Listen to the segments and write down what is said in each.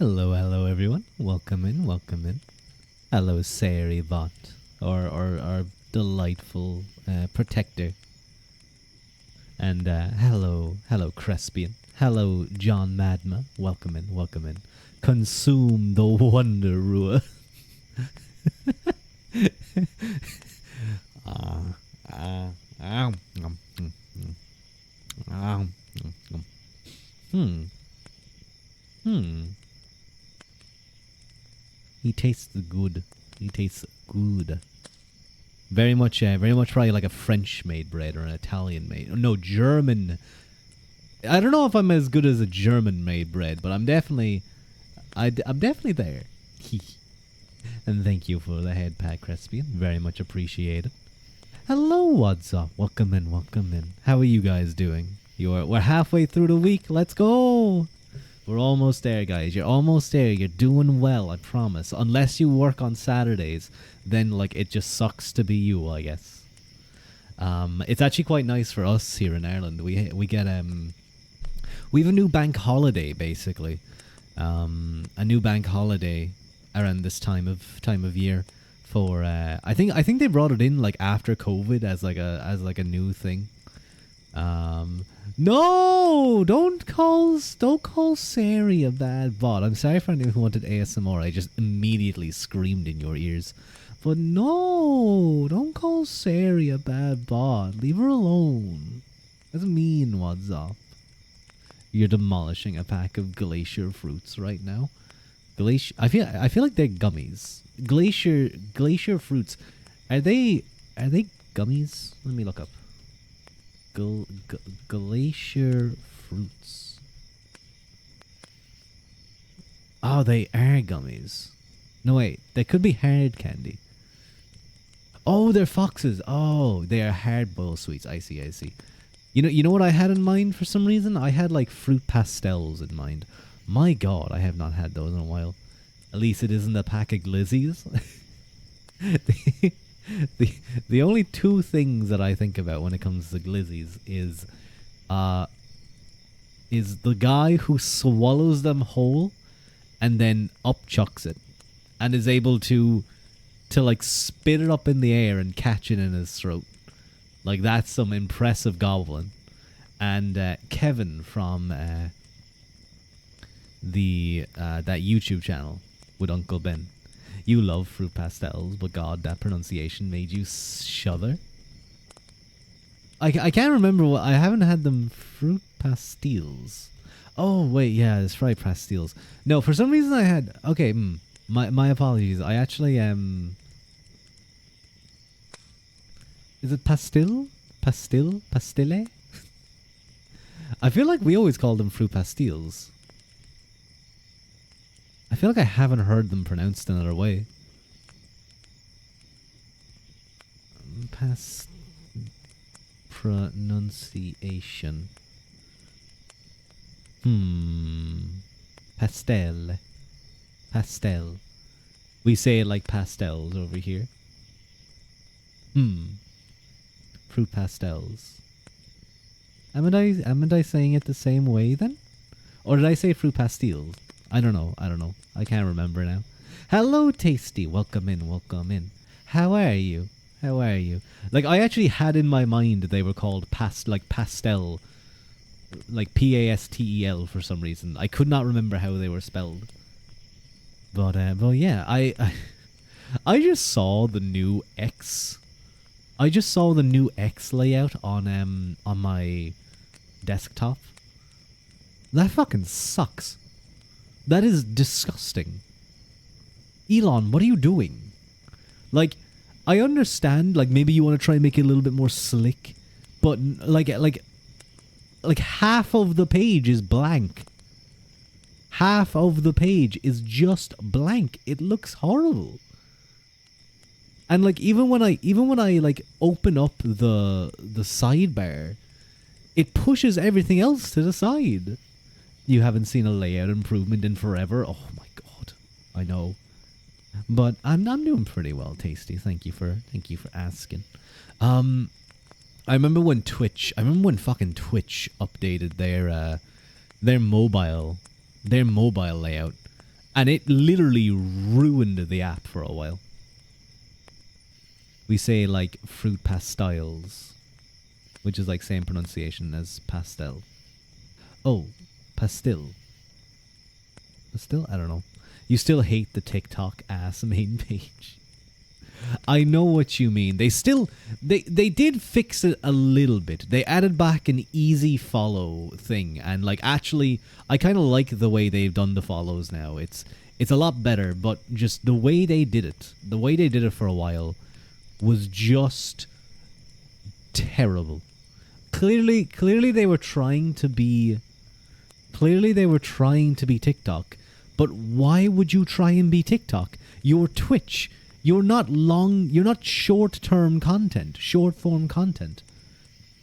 Hello, everyone. Welcome in, welcome in. Hello, Sari Bot, or our delightful protector. And hello, Crespian. Hello, John Madma. Welcome in, welcome in. Consume the wonder, Ruadh. Hmm. He tastes good. He tastes good. Very much probably like a French-made bread or an Italian-made. No, German. I don't know if I'm as good as a German-made bread, but I'm definitely there. And thank you for the head pat, Crespian. Very much appreciated. Hello, what's up? Welcome in, welcome in. How are you guys doing? We're halfway through the week. Let's go. We're almost there, guys. You're almost there. You're doing well, I promise. Unless you work on Saturdays, then like it just sucks to be you, I guess. It's actually quite nice for us here in Ireland. We get we have a new bank holiday basically. A new bank holiday around this time of year for I think they brought it in like after COVID as like a new thing. No, don't call Sari a bad bot. I'm sorry for anyone who wanted ASMR. I just immediately screamed in your ears. But no, don't call Sari a bad bot. Leave her alone. That's mean, what's up? You're demolishing a pack of glacier fruits right now. I feel like they're gummies. Glacier fruits. Are they gummies? Let me look up. Glacier fruits. Oh, they are gummies. No, wait. They could be hard candy. Oh, they're foxes. Oh, they are hard-boiled sweets. I see. You know what I had in mind for some reason? I had like fruit pastels in mind. My God, I have not had those in a while. At least it isn't a pack of glizzies. The only two things that I think about when it comes to glizzies is the guy who swallows them whole and then upchucks it and is able to like spit it up in the air and catch it in his throat. Like that's some impressive goblin. And Kevin from that YouTube channel with Uncle Ben. You love fruit pastels, but God, that pronunciation made you shudder. I can't remember what I haven't had them. Fruit pastilles. Oh wait, yeah, it's fried pastilles. No, for some reason I had. Okay, my apologies. I actually Is it pastille? Pastille? I feel like we always call them fruit pastilles. I feel like I haven't heard them pronounced another way. Pronunciation. Pastel. Pastel. We say it like pastels over here. Fruit pastels. Am I saying it the same way then? Or did I say fruit pastilles? I don't know. I can't remember now. Hello, Tasty. Welcome in. How are you? Like, I actually had in my mind that they were called pastel. Like Pastel for some reason. I could not remember how they were spelled. But yeah, I just saw the new X. I just saw the new X layout on my desktop. That fucking sucks. That is disgusting. Elon, what are you doing? Like, I understand, like, maybe you want to try and make it a little bit more slick, but, like half of the page is blank. Half of the page is just blank. It looks horrible. And, like, even when I like, open up the sidebar, it pushes everything else to the side. You haven't seen a layout improvement in forever. Oh my God, I know, but I'm doing pretty well, Tasty. Thank you for asking. I remember when fucking Twitch updated their mobile layout, And it literally ruined the app for a while. We say like fruit pastilles, which is like same pronunciation as pastel. Oh, pastil. Pastil? I don't know. You still hate the TikTok ass main page. I know what you mean. They did fix it a little bit. They added back an easy follow thing, and like actually I kind of like the way they've done the follows now. It's a lot better, but just the way they did it for a while was just terrible. Clearly they were trying to be TikTok, but why would you try and be TikTok? You're Twitch. You're not short-term content, short-form content.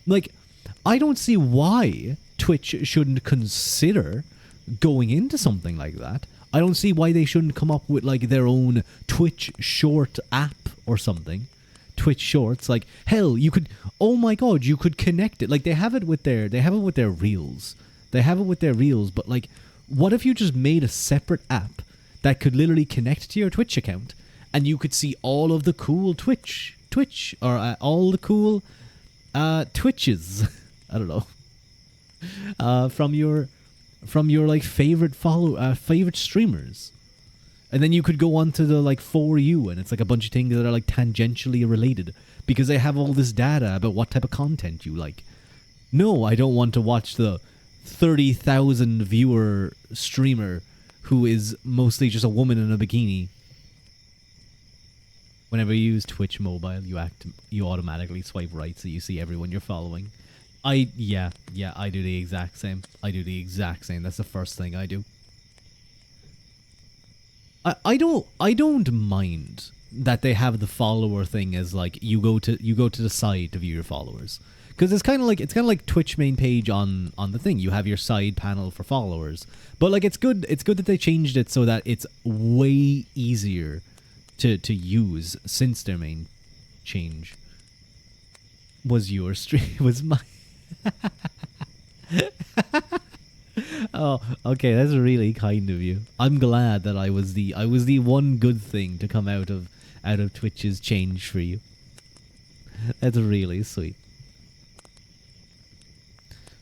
Like, I don't see why Twitch shouldn't consider going into something like that. I don't see why they shouldn't come up with like their own Twitch short app or something. Twitch Shorts, like hell, you could. Oh my god, you could connect it. Like they have it with their reels. But like, what if you just made a separate app that could literally connect to your Twitch account, and you could see all of the cool Twitch or all the cool Twitches. I don't know. From your like favorite streamers. And then you could go on to the like For You, and it's like a bunch of things that are like tangentially related because they have all this data about what type of content you like. No, I don't want to watch the 30,000 viewer streamer who is mostly just a woman in a bikini. Whenever you use Twitch mobile, you automatically swipe right so you see everyone you're following. I do the exact same. That's the first thing I do. I don't mind that they have the follower thing as like you go to the side to view your followers, because it's kind of like Twitch main page on the thing. You have your side panel for followers, but like it's good that they changed it so that it's way easier to use since their main change. Was your stream was my Oh, okay, that's really kind of you. I'm glad that I was the one good thing to come out of Twitch's change for you. That's really sweet.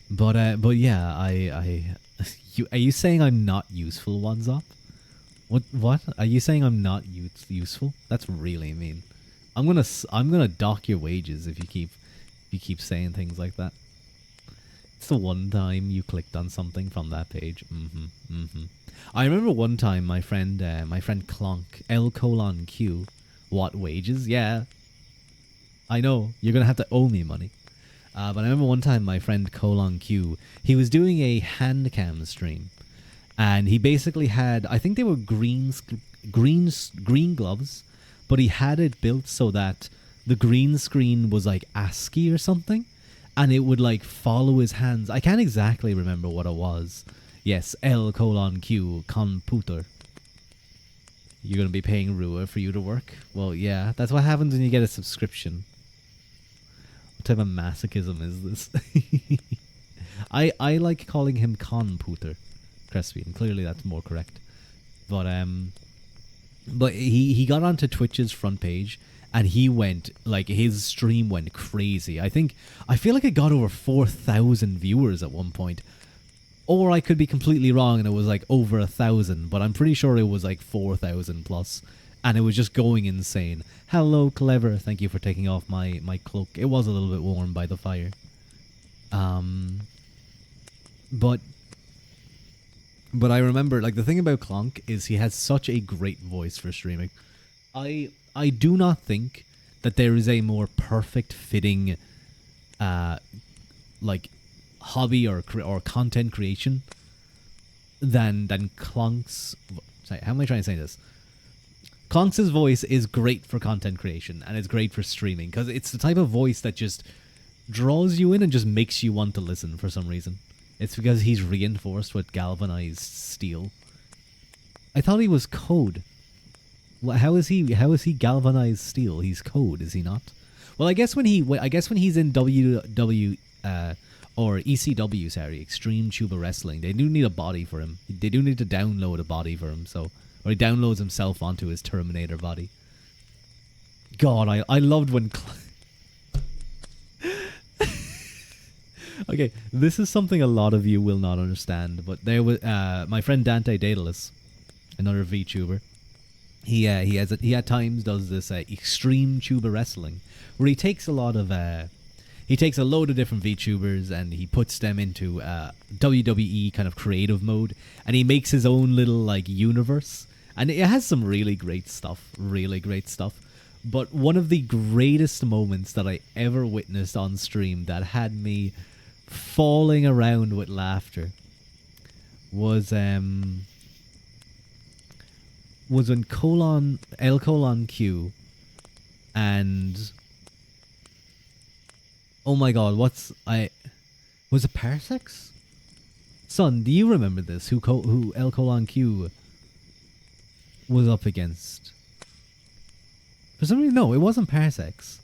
But yeah, are you saying I'm not useful, Ones Up? What? Are you saying I'm not useful? That's really mean. I'm gonna dock your wages if you keep saying things like that. It's the one time you clicked on something from that page. I remember one time my friend Clonk, L:Q, what wages? Yeah. I know, you're gonna have to owe me money. But I remember one time my friend :Q, he was doing a hand cam stream. And he basically had, I think they were green gloves, but he had it built so that the green screen was like ASCII or something. And it would like follow his hands. I can't exactly remember what it was. Yes, L:Q, computer. You're going to be paying Ruadh for you to work? Well, yeah, that's what happens when you get a subscription. What type of masochism is this? I like calling him computer, Crespy, clearly that's more correct. But he got onto Twitch's front page, and he went, like, his stream went crazy. I feel like it got over 4,000 viewers at one point. Or I could be completely wrong and it was like over 1,000, but I'm pretty sure it was like 4,000 plus. And it was just going insane. Hello, Clever. Thank you for taking off my cloak. It was a little bit warm by the fire. But I remember, like, the thing about Clonk is he has such a great voice for streaming. I do not think that there is a more perfect fitting, like, hobby or content creation than Clonk's. Sorry, how am I trying to say this? Clonk's voice is great for content creation and it's great for streaming because it's the type of voice that just draws you in and just makes you want to listen for some reason. It's because he's reinforced with galvanized steel. I thought he was code. How is he galvanized steel? He's code, is he not? Well, I guess when he's in or ECW, sorry, Extreme Tuba Wrestling. They do need a body for him. They do need to download a body for him. So, or he downloads himself onto his Terminator body. God, I loved when. Okay, this is something a lot of you will not understand, but there was my friend Dante Daedalus, another VTuber. He at times does this Extreme Tuba Wrestling, where he takes a lot of he takes a load of different VTubers and he puts them into WWE kind of creative mode, and he makes his own little like universe, and it has some really great stuff, But one of the greatest moments that I ever witnessed on stream that had me falling around with laughter was when L:Q and oh my god, was it Parsecs? Son, do you remember this? Who L:'Q was up against? For some reason, no, it wasn't Parsecs.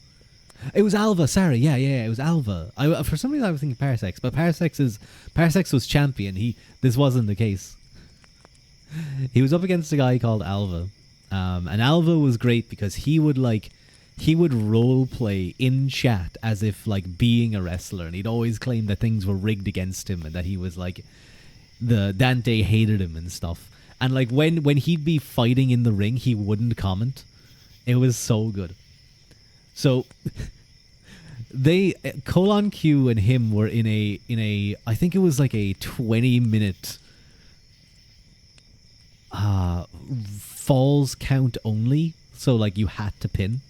It was Alva. Sorry, yeah, it was Alva. For some reason, I was thinking Parsecs, but Parsecs was champion. This wasn't the case. He was up against a guy called Alva, and Alva was great because he would role play in chat as if like being a wrestler, and he'd always claim that things were rigged against him and that he was like the Dante hated him and stuff. And like when he'd be fighting in the ring, he wouldn't comment. It was so good. So Q and him were in a I think it was like a 20-minute falls count only. So like you had to pin.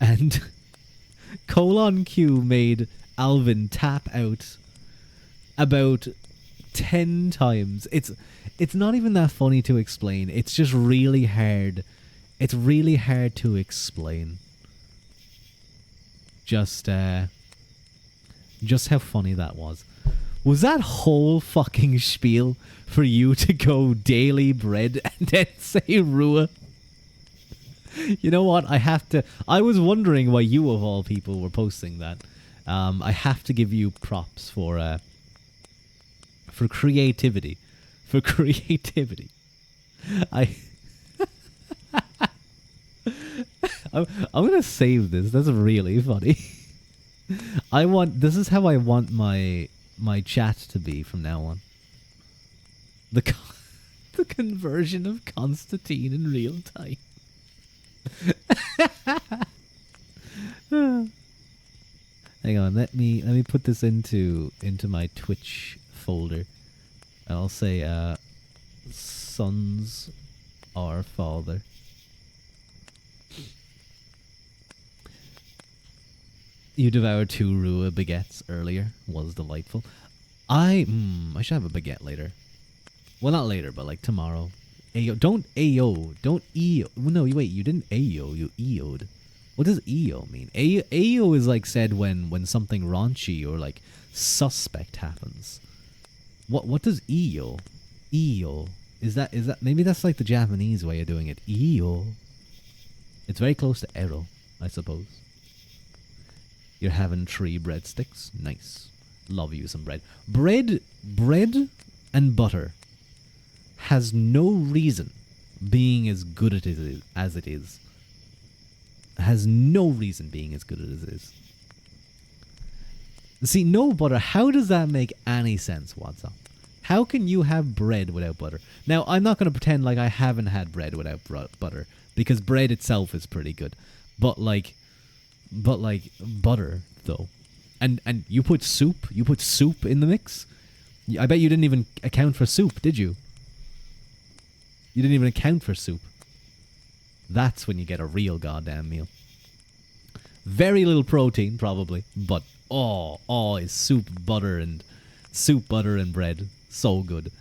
And Q made Alvin tap out about 10 times. It's not even that funny to explain. It's just really hard. It's really hard to explain. Just how funny that was. Was that whole fucking spiel for you to go Daily Bread and then say Ruadh? You know what? I was wondering why you of all people were posting that. I have to give you props for creativity. For creativity. I'm gonna save this. That's really funny. This is how I want my chat to be from now on. The conversion of Constantine in real time. Hang on, let me put this into my Twitch folder. I'll say sons our father. You devoured 2 Ruadh baguettes earlier. Was delightful. I should have a baguette later. Well, not later, but like tomorrow. Ayo, don't AO. Don't EO. No, wait, you didn't AO, you EO'd. What does EO mean? AO is like said when something raunchy or like suspect happens. What does EO? EO. Is that maybe that's like the Japanese way of doing it. EO. It's very close to ero, I suppose. You're having 3 breadsticks. Nice. Love you some bread. Bread and butter has no reason being as good as it is. Has no reason being as good as it is. See, no butter. How does that make any sense? What's up? How can you have bread without butter? Now, I'm not going to pretend like I haven't had bread without butter, because bread itself is pretty good. But butter though, and you put soup in the mix. I bet you didn't even account for soup, did you? You didn't even account for soup. That's when you get a real goddamn meal. Very little protein probably, but is soup, butter, and bread so good.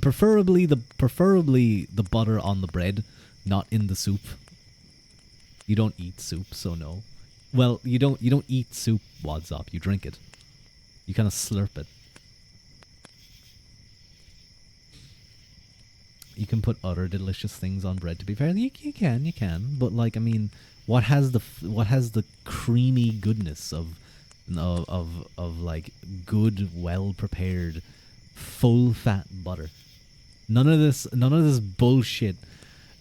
Preferably the butter on the bread, not in the soup. You don't eat soup, so no. Well, you don't eat soup, what's up? You drink it. You kind of slurp it. You can put other delicious things on bread. To be fair, you can. But like, I mean, what has the creamy goodness of of like good, well prepared, full fat butter. None of this bullshit.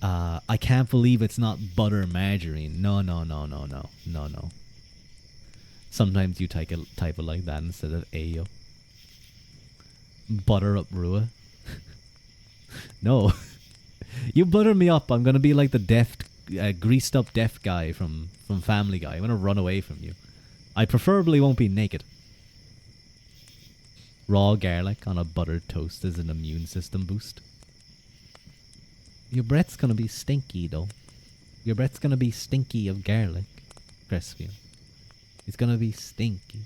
I can't believe it's not butter margarine. No, no, no, no, no, no, no. Sometimes you type it like that instead of ayo. Butter up Ruadh. No. You butter me up, I'm gonna be like the greased up deaf guy from Family Guy. I'm gonna run away from you. I preferably won't be naked. Raw garlic on a buttered toast is an immune system boost. Your breath's gonna be stinky though. Your breath's gonna be stinky of garlic, Crestfield. It's gonna be stinky.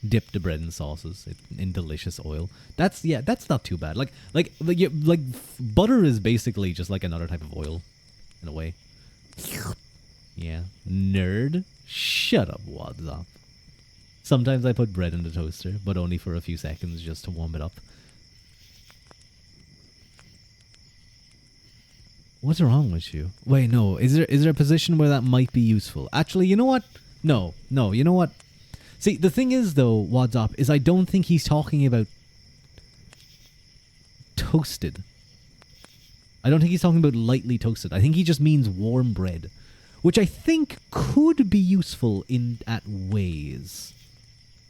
Dip the bread in sauces in delicious oil. That's not too bad. Like butter is basically just like another type of oil, in a way. Yeah, nerd. Shut up, what's up? Sometimes I put bread in the toaster, but only for a few seconds just to warm it up. What's wrong with you? Wait, no. Is there a position where that might be useful? Actually, you know what? No, you know what? See, the thing is, though, what's up, is I don't think he's talking about toasted. I don't think he's talking about lightly toasted. I think he just means warm bread, which I think could be useful at ways.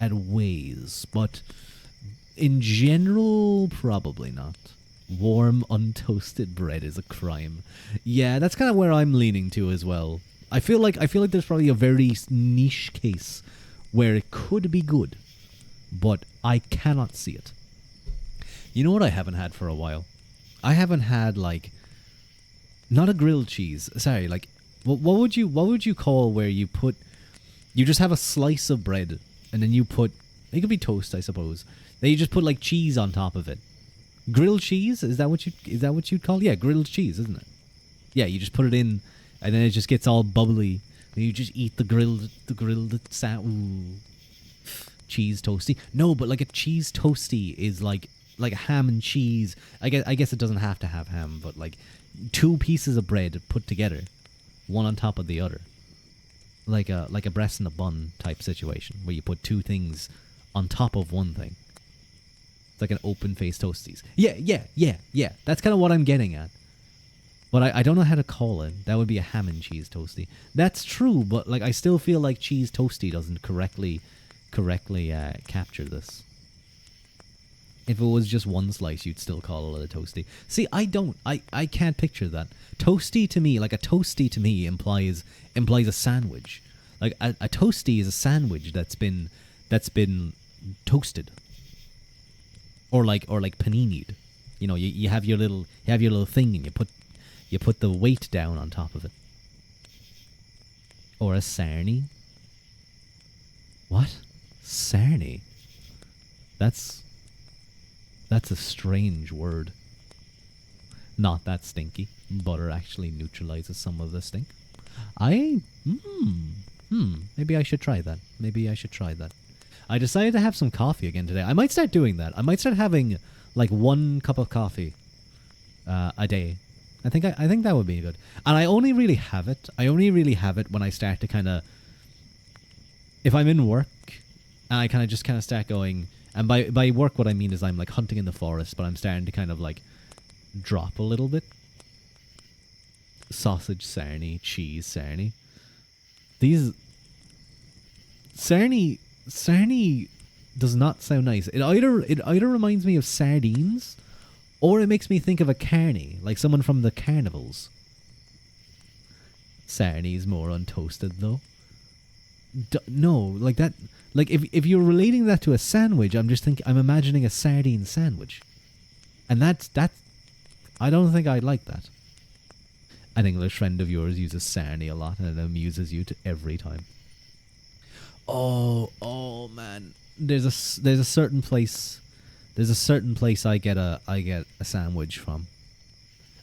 At ways, but in general, probably not. Warm, untoasted bread is a crime. Yeah, that's kind of where I'm leaning to as well. I feel like there's probably a very niche case where it could be good, but I cannot see it. You know what I haven't had for a while? I haven't had not a grilled cheese. Sorry, what would you call where you just have a slice of bread and then it could be toast, I suppose. Then you just put cheese on top of it. Grilled cheese? Is that what you'd call? Yeah, grilled cheese, isn't it? Yeah, you just put it in and then it just gets all bubbly. And you just eat the grilled cheese toasty. No, but a cheese toasty is like ham and cheese. I guess it doesn't have to have ham, but two pieces of bread put together, one on top of the other, like a breast and a bun type situation where you put two things on top of one thing. It's like an open faced toasties. Yeah. That's kind of what I'm getting at. But I don't know how to call it. That would be a ham and cheese toasty. That's true, but I still feel like cheese toasty doesn't correctly capture this. If it was just one slice, you'd still call it a toasty. See, I can't picture that. Toasty to me, a toasty to me implies a sandwich. A toasty is a sandwich that's been toasted. Or panini'd. You know, you have your little thing and you put the weight down on top of it. Or a sarnie. What? Sarnie? That's a strange word. Not that stinky. Butter actually neutralizes some of the stink. Maybe I should try that. I decided to have some coffee again today. I might start doing that. I might start having one cup of coffee a day. I think that would be good. And I only really have it when I start to kind of, if I'm in work and I kind of start going, and by work what I mean is I'm hunting in the forest, but I'm starting to kind of drop a little bit. Sausage sarnie, cheese sarnie. These sarnie does not sound nice. It either reminds me of sardines, or it makes me think of a carny, like someone from the carnivals. Sarnie's more untoasted though. No, that. If you're relating that to a sandwich, I'm imagining a sardine sandwich, and that's. I don't think I'd like that. An English friend of yours uses sarnie a lot, and it amuses you every time. Oh man! There's a certain place. There's a certain place I get a sandwich from.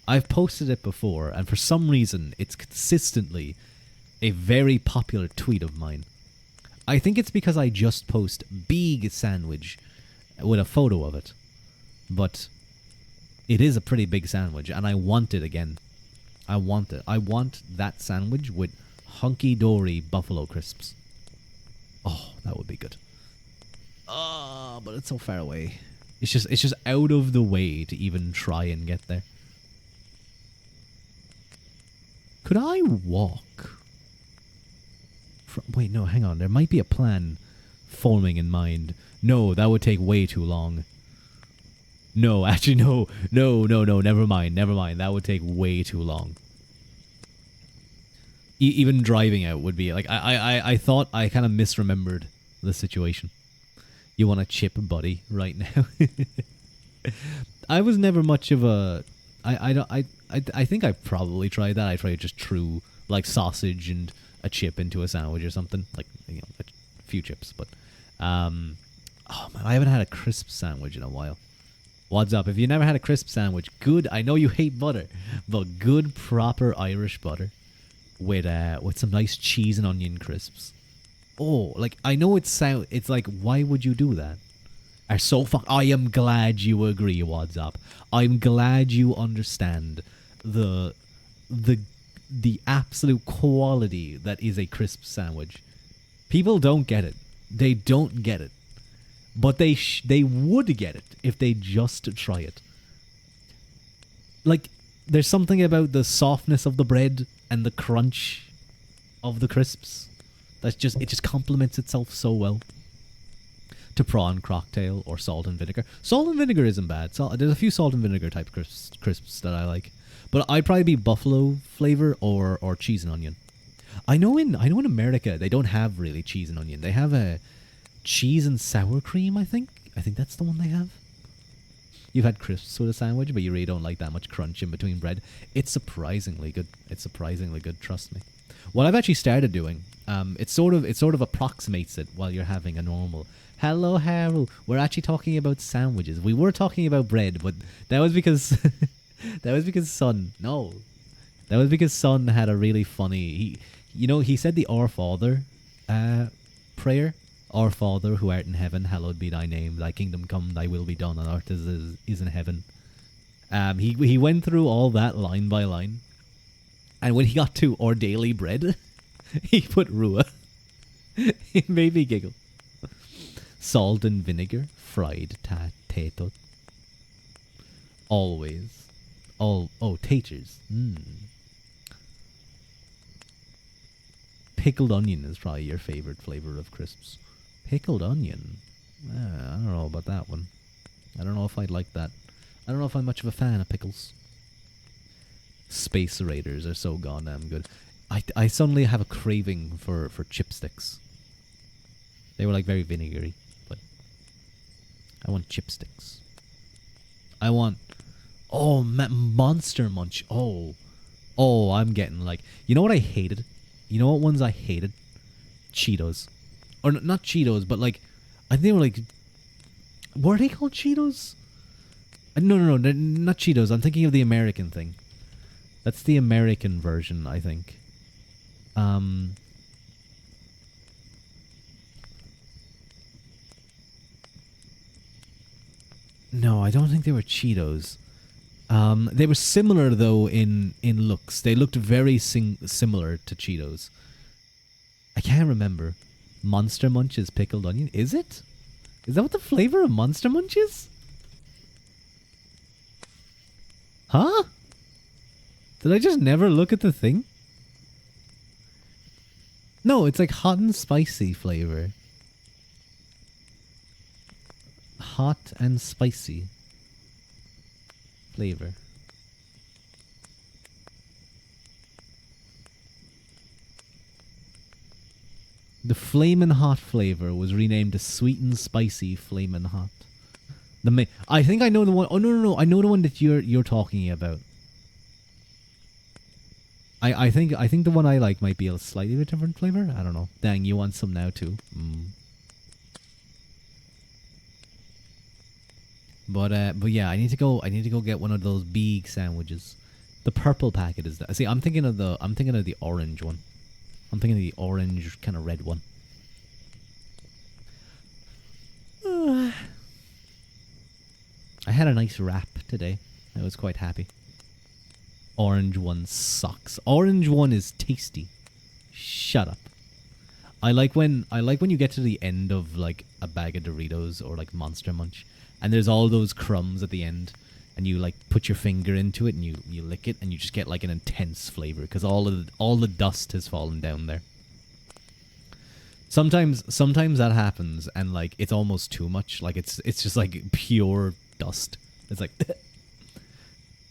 I've posted it before, and for some reason, it's consistently a very popular tweet of mine. I think it's because I just post big sandwich with a photo of it. But it is a pretty big sandwich, and I want it again. I want it. I want that sandwich with Hunky dory buffalo crisps. Oh, that would be good. Oh, but it's so far away. It's just out of the way to even try and get there. Could I walk? Wait, no, hang on. There might be a plan forming in mind. No, that would take way too long. No, actually, no. Never mind. That would take way too long. Even driving out would be like I thought I kind of misremembered the situation. You want a chip, buddy, right now? I was never much of a. I think I probably tried that. I tried just threw like sausage and a chip into a sandwich or something, like a few chips. But oh man, I haven't had a crisp sandwich in a while. What's up? If you never had a crisp sandwich, good. I know you hate butter, but good proper Irish butter with some nice cheese and onion crisps. Oh, like I know it's like why would you do that? I am glad you agree, What's up? I'm glad you understand the absolute quality that is a crisp sandwich. People don't get it. They don't get it. But they would get it if they just try it. Like there's something about the softness of the bread and the crunch of the crisps it just complements itself so well to prawn cocktail or salt and vinegar. Salt and vinegar isn't bad. There's a few salt and vinegar type crisps that I like, but I'd probably be buffalo flavor or cheese and onion. I know in America they don't have really cheese and onion. They have a cheese and sour cream. I think that's the one they have. You've had crisps with a sandwich, but you really don't like that much crunch in between bread. It's surprisingly good. Trust me. What I've actually started doing, it sort of approximates it while you're having a normal. Hello, Harold. We're actually talking about sandwiches. We were talking about bread, but that was because Son. No, that was because Son had a really funny. He said the Our Father prayer. Our Father who art in heaven, hallowed be thy name. Thy kingdom come, thy will be done on earth as is in heaven. He went through all that line by line. And when he got to our daily bread, he put Ruadh. It made me giggle. Salt and vinegar, fried tato. Always. Taters. Pickled onion is probably your favorite flavor of crisps. Pickled onion? I don't know about that one. I don't know if I'd like that. I don't know if I'm much of a fan of pickles. Space Raiders are so goddamn good. I suddenly have a craving for chipsticks. They were like very vinegary, but I want chipsticks. I want Monster Munch. Oh, I'm getting like, you know what I hated? You know what ones I hated? Cheetos. Or not Cheetos, but like, I think they were like, were they called Cheetos? No, they're not Cheetos. I'm thinking of the American thing. That's the American version, I think. No, I don't think they were Cheetos. They were similar though in looks. They looked very similar to Cheetos. I can't remember. Monster Munch is pickled onion. Is it? Is that what the flavor of Monster Munch is? Huh? Did I just never look at the thing? No, it's like hot and spicy flavor. Hot and spicy flavor. The Flamin' Hot flavor was renamed to Sweet and Spicy Flamin' Hot. I think I know the one. Oh no! I know the one that you're talking about. I think the one I like might be a slightly different flavor. I don't know. Dang, you want some now too? But yeah, I need to go get one of those big sandwiches. The purple packet is that. See, I'm thinking of the orange one. I'm thinking of the orange kind of red one. I had a nice wrap today. I was quite happy. Orange one sucks. Orange one is tasty. Shut up. I like when you get to the end of like a bag of Doritos or like Monster Munch, and there's all those crumbs at the end, and you like put your finger into it and you lick it, and you just get like an intense flavor because all the dust has fallen down there. Sometimes that happens, and like it's almost too much. Like it's just like pure dust. It's like,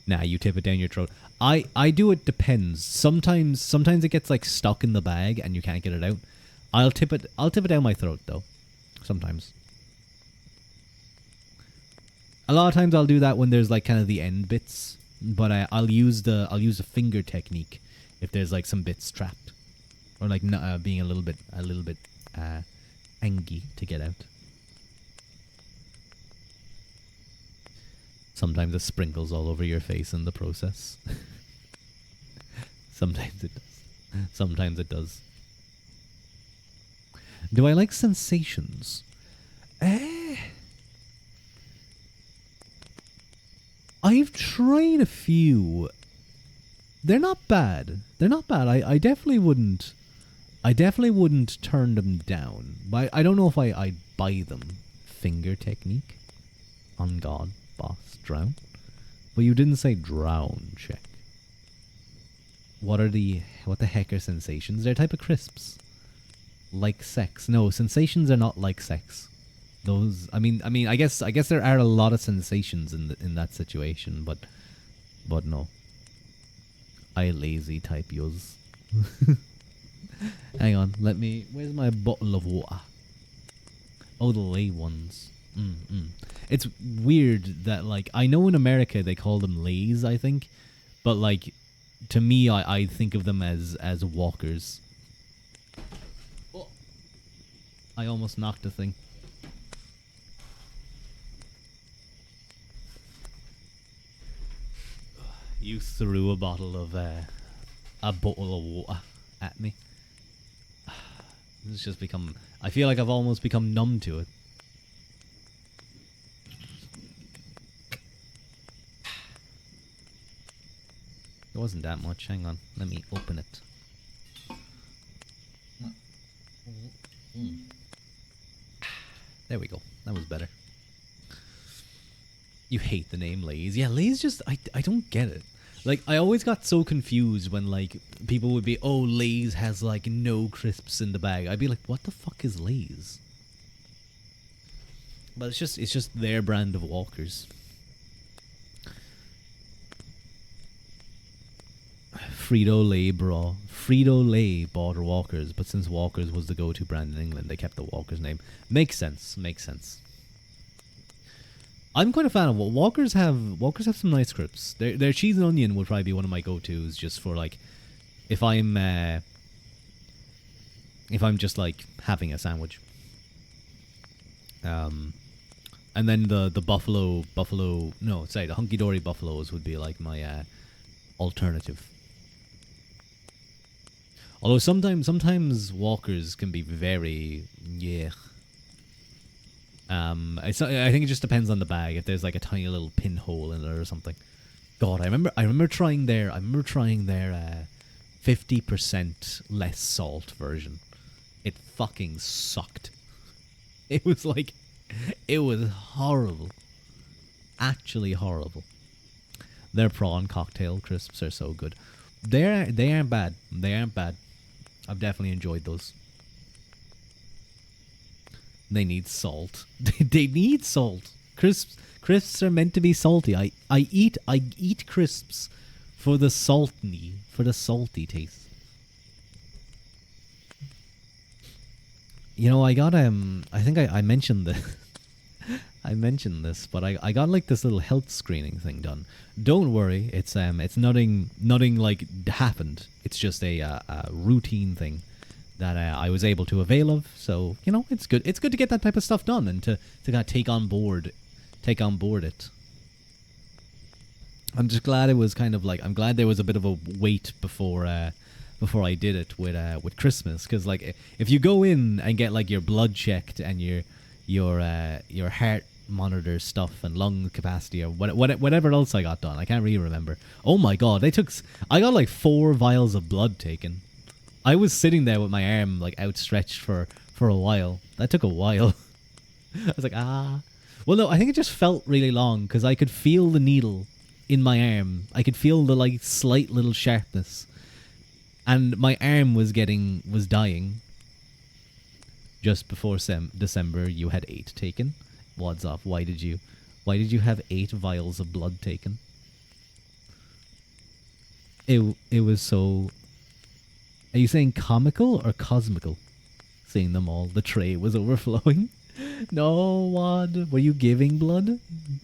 nah, you tip it down your throat. I do it depends. Sometimes it gets like stuck in the bag and you can't get it out. I'll tip it down my throat though. Sometimes. A lot of times I'll do that when there's like kind of the end bits, but I'll use the finger technique if there's like some bits trapped, or like being a little bit angy to get out. Sometimes it sprinkles all over your face in the process. Sometimes it does. Sometimes it does. Do I like sensations? I've tried a few. They're not bad. They're not bad. I definitely wouldn't. I definitely wouldn't turn them down. But I don't know if I'd buy them. Finger technique. On God, boss, drown. But you didn't say drown. Check. What the heck are sensations? They're a type of crisps. Like sex. No, sensations are not like sex. Those. I mean. I guess there are a lot of sensations in that situation, but no. I lazy type yours. Hang on, where's my bottle of water? Oh, the lay ones. It's weird that, like, I know in America they call them lays, I think. But, like, to me, I think of them as walkers. Oh. I almost knocked the thing. You threw a bottle of water at me. It's just become... I feel like I've almost become numb to it. It wasn't that much. Hang on. Let me open it. There we go. That was better. You hate the name Lay's. Yeah, Lay's just... I don't get it. Like, I always got so confused when, like, people would be, oh, Lay's has, like, no crisps in the bag. I'd be like, what the fuck is Lay's? But it's just their brand of Walkers. Frito-Lay bought Walkers, but since Walkers was the go-to brand in England, they kept the Walkers name. Makes sense. I'm quite a fan of Walkers have some nice crisps. Their cheese and onion would probably be one of my go-tos, just for like if I'm just like having a sandwich. And then the the Hunky Dory Buffaloes would be like my alternative. Although sometimes Walkers can be very I think it just depends on the bag. If there's like a tiny little pinhole in it or something. God, I remember trying their 50% less salt version. It fucking sucked. It was horrible. Actually horrible. Their prawn cocktail crisps are so good. They aren't bad. I've definitely enjoyed those. They need salt. They need salt. Crisps are meant to be salty. I eat crisps for the salty taste. You know, I got I think I mentioned this. I mentioned this, but I got like this little health screening thing done. Don't worry, it's nothing like happened. It's just a routine thing that I was able to avail of. So, you know, it's good. It's good to get that type of stuff done and to kind of take on board it. I'm just glad it was kind of like, I'm glad there was a bit of a wait before I did it with Christmas, because like if you go in and get like your blood checked and your heart monitor stuff and lung capacity or whatever else I got done, I can't really remember. Oh my god, I got like 4 vials of blood taken. I was sitting there with my arm like outstretched for a while. That took a while. I was like, ah. Well, no, I think it just felt really long because I could feel the needle in my arm. I could feel the like slight little sharpness, and my arm was dying. Just before December, you had 8 taken. Wads off. Why did you have 8 vials of blood taken? It was so. Are you saying comical or cosmical? Seeing them all, the tray was overflowing. No, Wad, were you giving blood?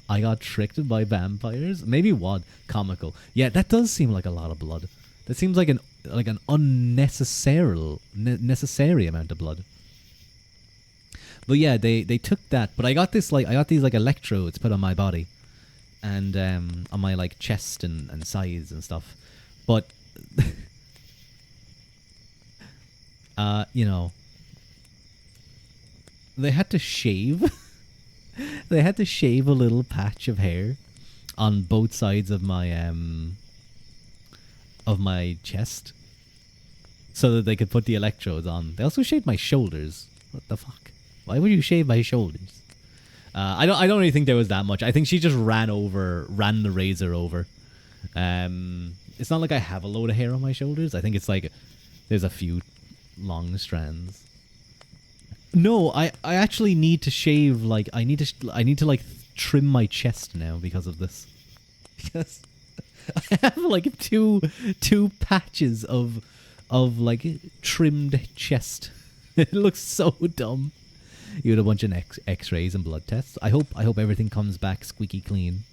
I got tricked by vampires. Maybe Wad, comical. Yeah, that does seem like a lot of blood. That seems like an unnecessary necessary amount of blood. But yeah, they took that. But I got these like electrodes put on my body, and on my like chest and sides and stuff. But you know, they had to shave. They had to shave a little patch of hair on both sides of my chest so that they could put the electrodes on. They also shaved my shoulders. What the fuck? Why would you shave my shoulders? I don't really think there was that much. I think she just ran the razor over. It's not like I have a load of hair on my shoulders. I think it's like there's a few long strands. No, I actually need to shave. Like I need to like trim my chest now because of this. Because I have like two patches of like trimmed chest. It looks so dumb. You had a bunch of X-rays and blood tests. I hope everything comes back squeaky clean.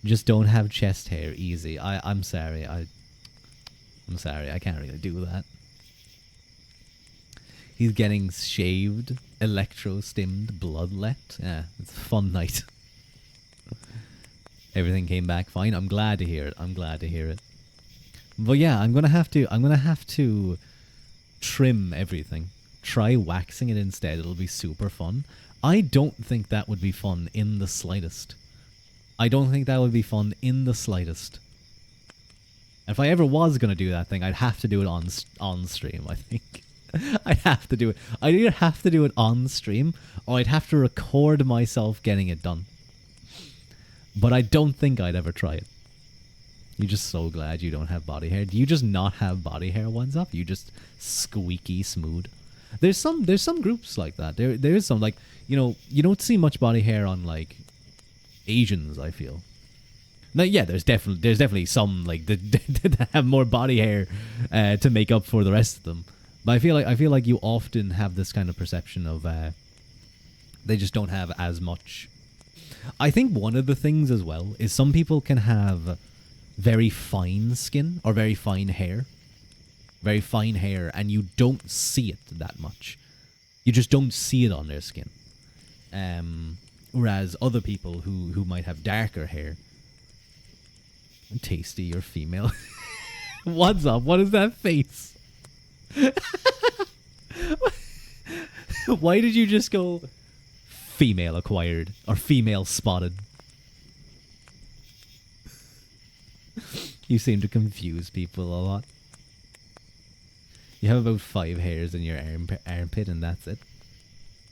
Just don't have chest hair. Easy. I'm sorry. I'm sorry. I can't really do that. He's getting shaved, electro-stimmed, bloodlet. Yeah, it's a fun night. Everything came back fine. I'm glad to hear it. But yeah, I'm gonna have to trim everything. Try waxing it instead. It'll be super fun. I don't think that would be fun in the slightest. And if I ever was gonna do that thing, I'd have to do it on stream, I think. I'd have to do it. I'd either have to do it on stream or I'd have to record myself getting it done. But I don't think I'd ever try it. You're just so glad you don't have body hair. Do you just not have body hair ones up? You just squeaky smooth. There's some groups like that. There is some, like, you don't see much body hair on like Asians, I feel. Now, yeah, there's definitely some like that have more body hair to make up for the rest of them. But I feel like you often have this kind of perception of they just don't have as much. I think one of the things as well is some people can have very fine skin or very fine hair, and you don't see it that much. You just don't see it on their skin. Whereas other people who might have darker hair. Tasty or female. What's up? What is that face? Why did you just go female acquired or female spotted? You seem to confuse people a lot. You have about 5 hairs in your armpit and that's it.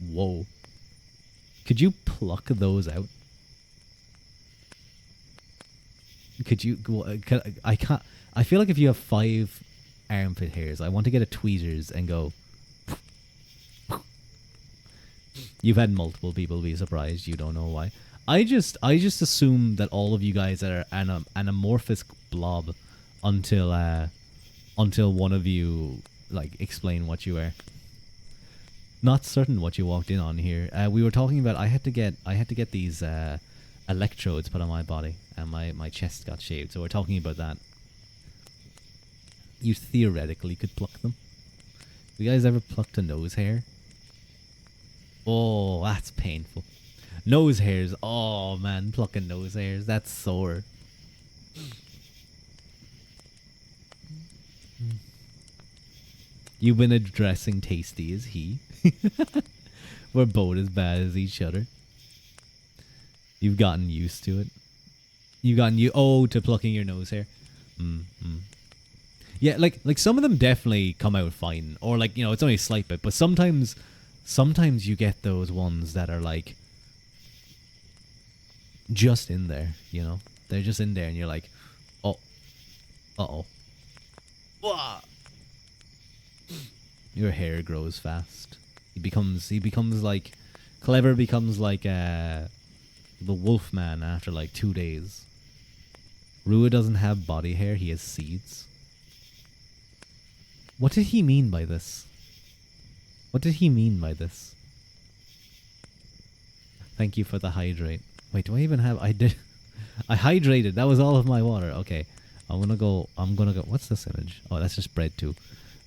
Whoa. Could you pluck those out? Could you? I can't. I feel like if you have 5 armpit hairs, I want to get a tweezers and go. You've had multiple people be surprised. You don't know why. I just assume that all of you guys are an amorphous blob until one of you like explain what you are. Not certain what you walked in on here. We were talking about I had to get these electrodes put on my body and my chest got shaved. So we're talking about that. You theoretically could pluck them. You guys ever plucked a nose hair? Oh, that's painful. Nose hairs. Oh man, plucking nose hairs. That's sore. You've been addressing Tasty as he. We're both as bad as each other. You've gotten used to it. You've gotten to plucking your nose hair. Yeah, like some of them definitely come out fine, or like it's only a slight bit, but sometimes you get those ones that are like just in there. They're just in there, and you're like, oh, uh oh, your hair grows fast. He becomes like Clever becomes like the wolf man after like 2 days. Ruadh doesn't have body hair, he has seeds. What did he mean by this? What did he mean by this? Thank you for the hydrate. Wait, do I even have... I hydrated. That was all of my water. Okay. I'm gonna go... What's this image? Oh, that's just bread too.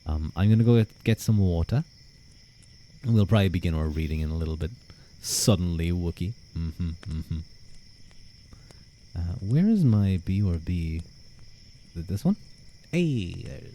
I'm gonna go get some water. And we'll probably begin our reading in a little bit. Suddenly, Wookie. Where is my B or B? Is it this one? Hey, there it is.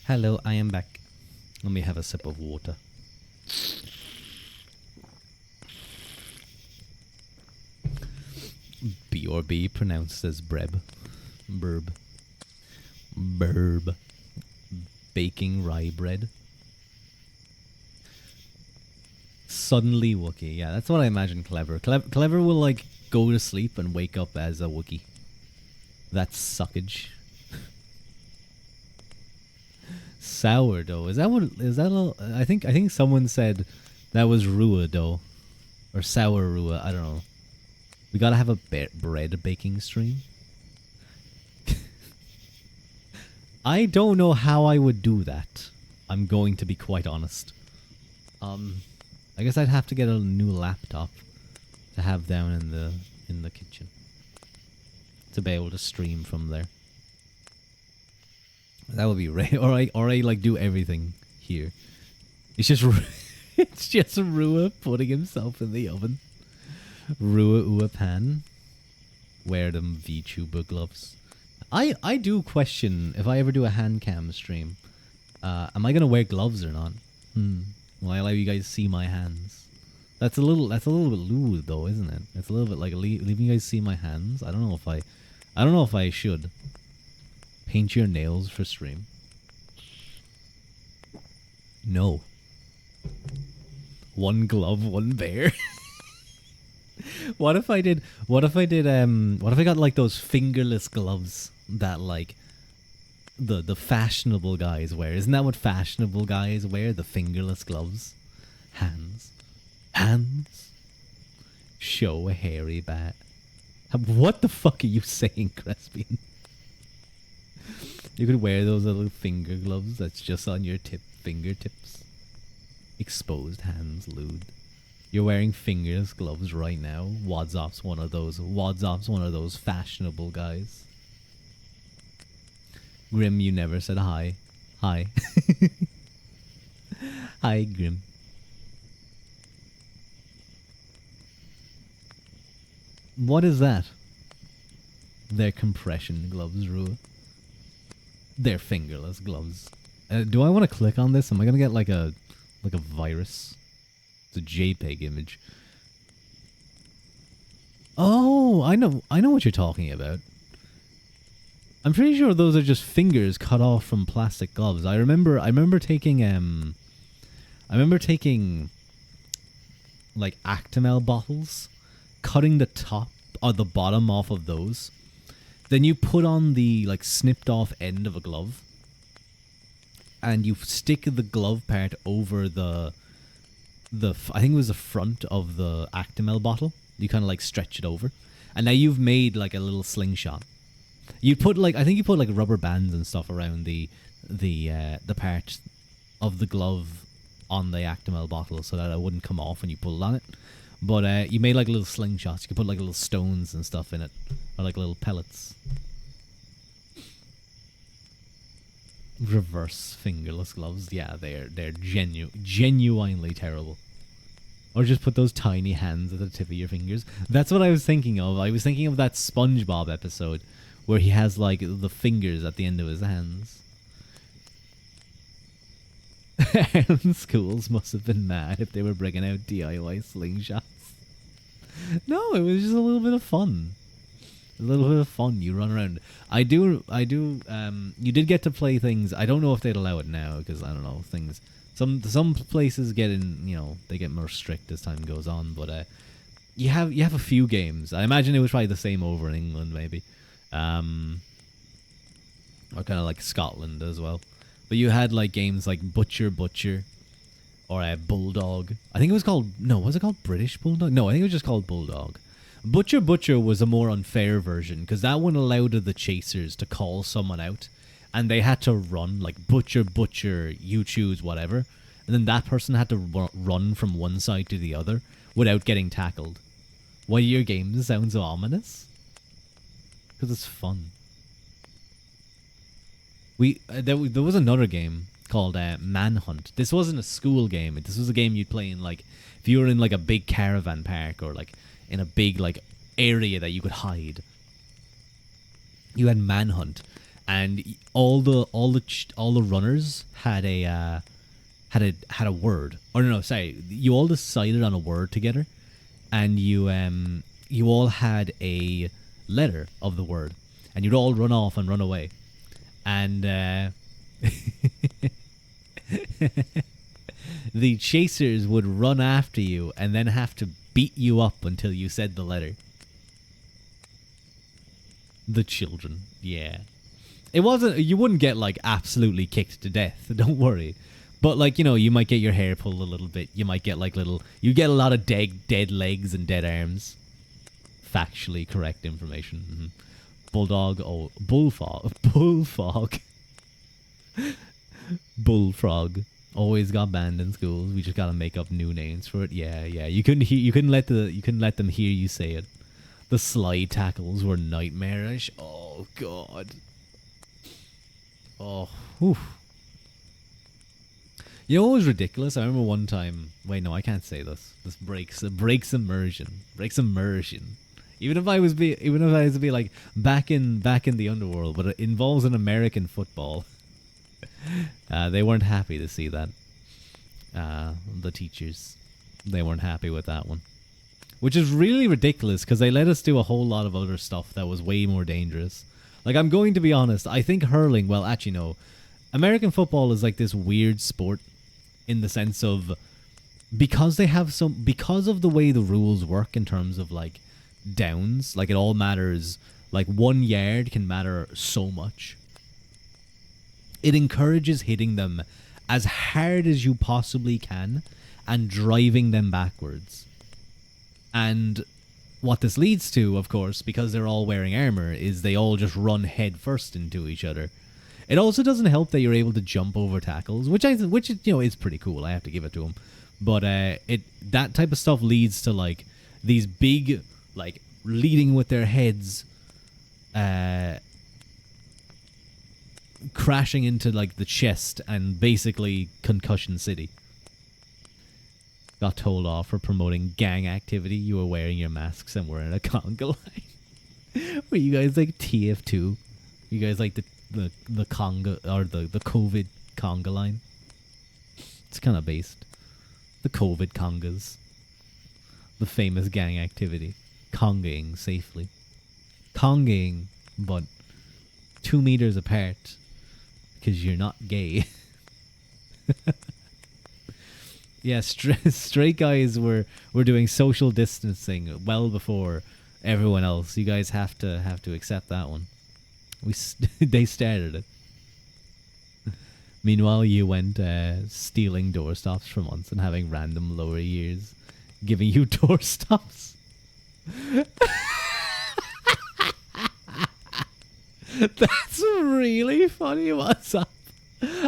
Hello, I am back. Let me have a sip of water. B or B pronounced as breb. Burb. Burb. Baking rye bread. Suddenly Wookie. Yeah, that's what I imagine Clever. Clever will like go to sleep and wake up as a Wookie. That's suckage. Sourdough. Is that I think someone said that was Ruadh or sour Ruadh. I don't know. We gotta have a bread baking stream. I don't know how I would do that. I'm going to be quite honest. I guess I'd have to get a new laptop to have down in the kitchen to be able to stream from there. That would be right. Or I like do everything here. It's just it's just Ruadh putting himself in the oven. Ruadh pan. Wear them VTuber gloves. I do question if I ever do a hand cam stream. Am I gonna wear gloves or not? Will I allow you guys to see my hands? That's a little bit lewd though, isn't it? It's a little bit like leaving you guys see my hands. I don't know if I should. Paint your nails for stream. No. One glove, one bear. What if I got like those fingerless gloves that like the fashionable guys wear? Isn't that what fashionable guys wear? The fingerless gloves? Hands. Show a hairy bat. What the fuck are you saying, Crespian? You could wear those little finger gloves that's just on your fingertips. Exposed hands, lewd. You're wearing fingerless gloves right now. Wadzop's one of those fashionable guys. Grim, you never said hi. Hi. Hi, Grim. What is that? They're compression gloves, Ruadh. They're fingerless gloves. Do I want to click on this? Am I gonna get like a virus? It's a JPEG image. Oh, I know what you're talking about. I'm pretty sure those are just fingers cut off from plastic gloves. I remember taking like Actimel bottles, cutting the top the bottom off of those. Then you put on the like snipped off end of a glove, and you stick the glove part over I think it was the front of the Actimel bottle. You kind of like stretch it over, and now you've made like a little slingshot. You put like I think you put like rubber bands and stuff around the part of the glove on the Actimel bottle so that it wouldn't come off when you pulled on it. But you made like little slingshots. You could put like little stones and stuff in it, or like little pellets. Reverse fingerless gloves. Yeah, they're genuinely terrible. Or just put those tiny hands at the tip of your fingers. That's what I was thinking of. I was thinking of that SpongeBob episode where he has like the fingers at the end of his hands. Schools must have been mad if they were bringing out DIY slingshots. No, it was just a little bit of fun. A little bit of fun. You run around. I do. You did get to play things. I don't know if they'd allow it now because I don't know things. Some places get in. You know, they get more strict as time goes on. But you have a few games. I imagine it was probably the same over in England, maybe, or kind of like Scotland as well. But you had like games like Butcher, or Bulldog. I think it was called. No, was it called British Bulldog? No, I think it was just called Bulldog. Butcher was a more unfair version because that one allowed the chasers to call someone out, and they had to run like Butcher. You choose whatever, and then that person had to run from one side to the other without getting tackled. Why do your games sound so ominous? Because it's fun. There was another game called Manhunt. This wasn't a school game. This was a game you'd play in like if you were in like a big caravan park or like in a big like area that you could hide. You had Manhunt, and all the runners had a word. Or no, sorry, you all decided on a word together, and you all had a letter of the word, and you'd all run off and run away. And the chasers would run after you and then have to beat you up until you said the letter. The children, yeah. It wasn't. You wouldn't get like absolutely kicked to death. Don't worry. But like you might get your hair pulled a little bit. You might get like little. You get a lot of dead legs and dead arms. Factually correct information. Mm-hmm. Bulldog, Bullfrog always got banned in schools. We just gotta make up new names for it. Yeah. You couldn't let them hear you say it. The slide tackles were nightmarish. Oh god. Oh, whew. You know what was ridiculous? I remember one time. Wait, no, I can't say this. This breaks immersion. Even if I was to be like back in the underworld, but it involves an American football. They weren't happy to see that. The teachers, they weren't happy with that one, which is really ridiculous because they let us do a whole lot of other stuff that was way more dangerous. Like, I'm going to be honest, I think hurling. Well, actually, no. American football is like this weird sport in the sense of because of the way the rules work in terms of like downs, like it all matters. Like 1 yard can matter so much. It encourages hitting them as hard as you possibly can and driving them backwards. And what this leads to, of course, because they're all wearing armor, is they all just run head first into each other. It also doesn't help that you're able to jump over tackles, which is pretty cool. I have to give it to them. But that type of stuff leads to like these big like leading with their heads, crashing into like the chest and basically concussion city. Got told off for promoting gang activity. You were wearing your masks and wearing a conga line. Were you guys like TF2? You guys like the conga or the COVID conga line? It's kind of based. The COVID congas. The famous gang activity. Congaing safely. Congaing, but 2 meters apart. Because you're not gay. Yeah, straight guys were doing social distancing well before Everyone else, you guys have to accept that one. They started it. Meanwhile, you went stealing doorstops from us and having random lower years giving you doorstops. That's really funny. What's up?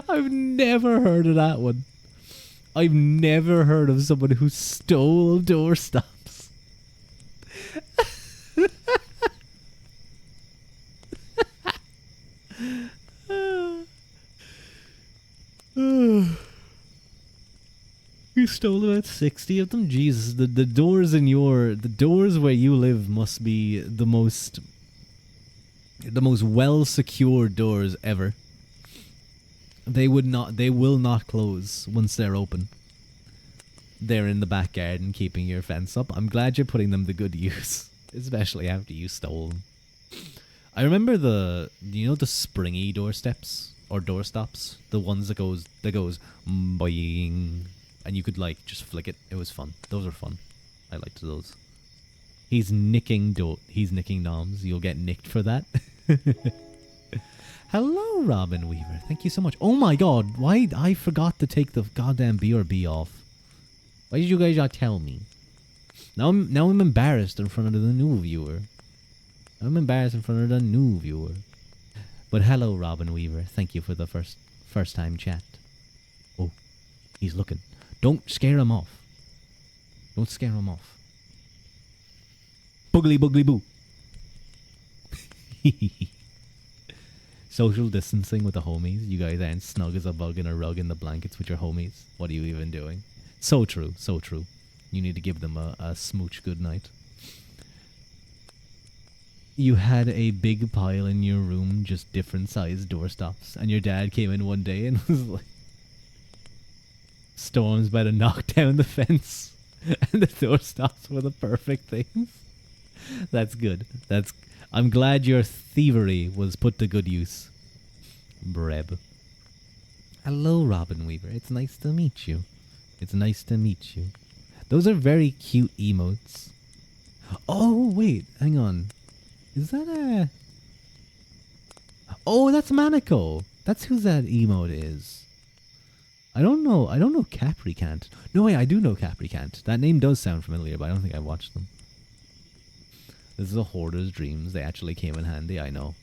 I've never heard of that one. I've never heard of someone who stole doorstops. You stole about 60 of them? Jesus, the doors the doors where you live must be the most well secured doors ever. They will not close once they're open. They're in the back garden keeping your fence up. I'm glad you're putting them to good use, especially after you stole them. I remember the springy doorsteps or doorstops, the ones that goes boing, and you could like just flick it. It was fun. Those are fun. I liked those. He's nicking noms. You'll get nicked for that. Hello, Robin Weaver. Thank you so much. Oh my god, why I forgot to take the goddamn BRB off. Why did you guys not tell me? Now I'm embarrassed in front of the new viewer. But hello, Robin Weaver. Thank you for the first time chat. Oh, he's looking. Don't scare him off. Boogly boogly boo. Social distancing with the homies. You guys aren't snug as a bug in a rug in the blankets with your homies. What are you even doing? So true. You need to give them a smooch goodnight. You had a big pile in your room, just different sized doorstops, and your dad came in one day and was like, Storm's about to knock down the fence, and the doorstops were the perfect things. That's good. I'm glad your thievery was put to good use. Breb. Hello, Robin Weaver. It's nice to meet you. Those are very cute emotes. Oh, wait. Hang on. Is that a... Oh, that's Maniko. That's who that emote is. I don't know Capricant. No, wait, I do know Capricant. That name does sound familiar, but I don't think I've watched them. This is a hoarder's dreams. They actually came in handy. I know.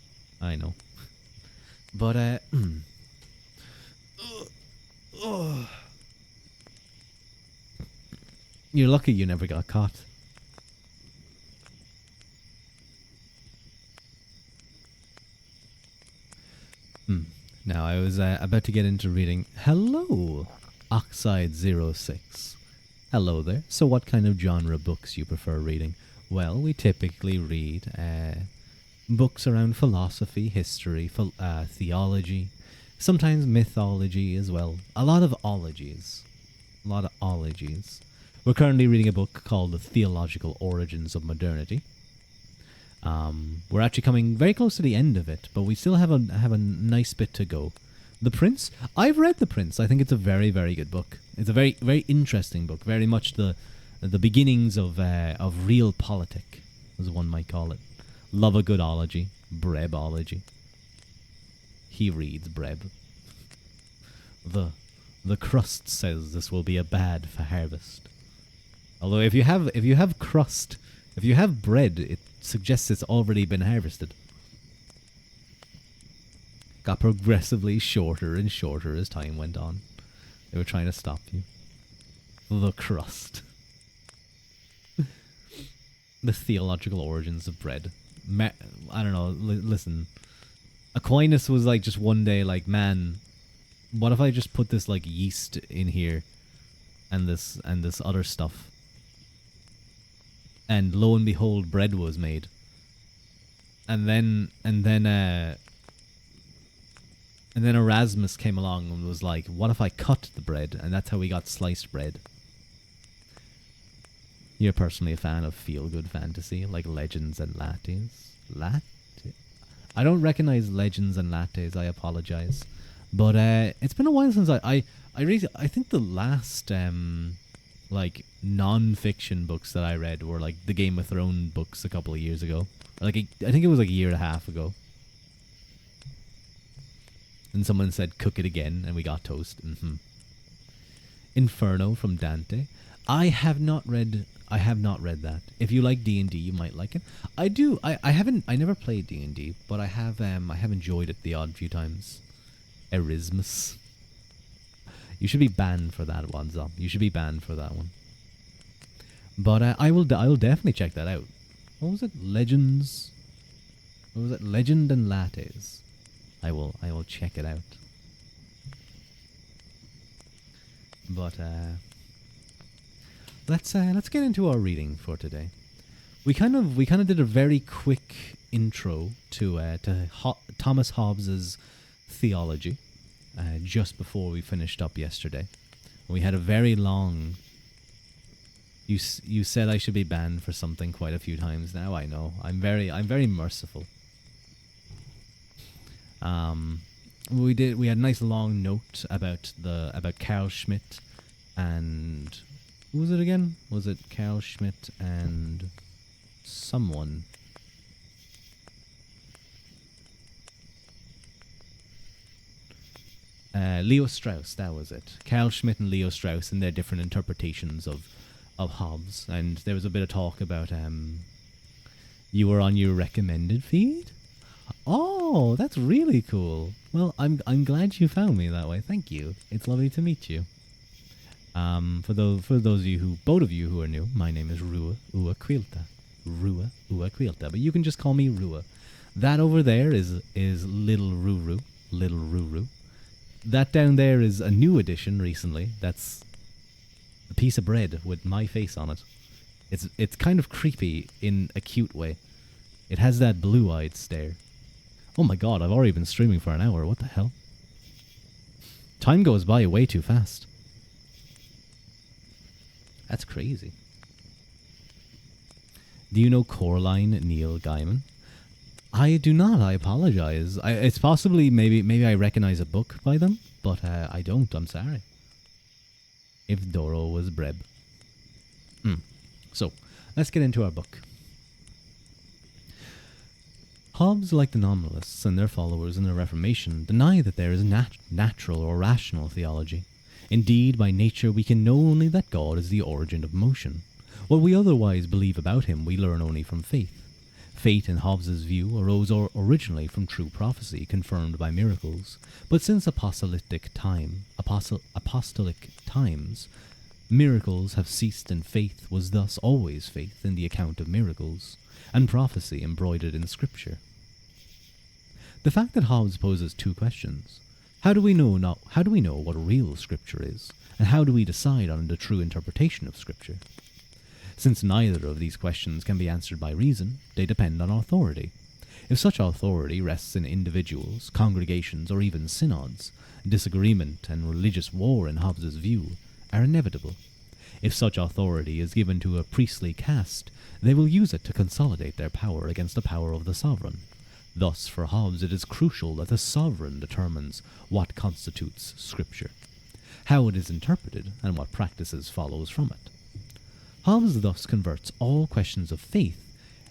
But, you're lucky you never got caught. Now, I was about to get into reading. Hello, Oxide06. Hello there. So what kind of genre books you prefer reading? Well, we typically read books around philosophy, history, theology, sometimes mythology as well. A lot of ologies. We're currently reading a book called The Theological Origins of Modernity. We're actually coming very close to the end of it, but we still have a nice bit to go. The Prince? I've read The Prince. I think it's a very, very good book. It's a very, very interesting book. Very much the beginnings of real politic, as one might call it. Love a good ology. Brebology. He reads Breb. The crust says this will be a bad for harvest. Although if you have crust, if you have bread, it suggests it's already been harvested. Got progressively shorter and shorter as time went on. They were trying to stop you. The crust. The theological origins of bread. I don't know, listen. Aquinas was like just one day like, man, what if I just put this like yeast in here and this other stuff? And lo and behold, bread was made. And then Erasmus came along and was like, what if I cut the bread? And that's how we got sliced bread. You're personally a fan of feel-good fantasy, like Legends and Lattes. I don't recognize Legends and Lattes, I apologize. But it's been a while since I think the last like non-fiction books that I read were like the Game of Thrones books a couple of years ago. Like I think it was like a year and a half ago. And someone said, "Cook it again," and we got toast. Inferno from Dante. I have not read that. If you like D&D, you might like it. I do. I never played D&D, but I have enjoyed it the odd few times. Erasmus. You should be banned for that one, Zom. You should be banned for that one. But I will definitely check that out. What was it? Legends. What was it? Legend and Lattes. I will check it out. But let's get into our reading for today. We kind of did a very quick intro to Thomas Hobbes's theology just before we finished up yesterday. We had a very long. You said I should be banned for something quite a few times now. I know. I'm very merciful. We had a nice long note about Carl Schmitt and who was it again? Was it Carl Schmitt and someone? Leo Strauss, that was it. Carl Schmitt and Leo Strauss and their different interpretations of Hobbes, and there was a bit of talk about you were on your recommended feed. Oh, that's really cool. Well, I'm glad you found me that way. Thank you. It's lovely to meet you. For those of you both of you who are new, my name is Ruadh Ua Quilta. Ruadh Ua Quilta, but you can just call me Ruadh. That over there is Little Ruru. That down there is a new addition recently. That's a piece of bread with my face on it. It's kind of creepy in a cute way. It has that blue-eyed stare. Oh my god, I've already been streaming for an hour. What the hell? Time goes by way too fast. That's crazy. Do you know Coraline Neil Gaiman? I do not. I apologize. It's possibly maybe I recognize a book by them, but I don't. I'm sorry. If Doro was Breb. So, let's get into our book. Hobbes, like the nominalists and their followers in the Reformation, deny that there is natural or rational theology. Indeed, by nature we can know only that God is the origin of motion. What we otherwise believe about him we learn only from faith. Faith in Hobbes's view arose originally from true prophecy confirmed by miracles, but since apostolic times, miracles have ceased and faith was thus always faith in the account of miracles, and prophecy embroidered in Scripture. The fact that Hobbes poses two questions. How do we know what real Scripture is, and how do we decide on the true interpretation of Scripture? Since neither of these questions can be answered by reason, they depend on authority. If such authority rests in individuals, congregations, or even synods, disagreement and religious war in Hobbes's view are inevitable. If such authority is given to a priestly caste, they will use it to consolidate their power against the power of the sovereign. Thus, for Hobbes, it is crucial that the sovereign determines what constitutes Scripture, how it is interpreted, and what practices follows from it. Hobbes thus converts all questions of faith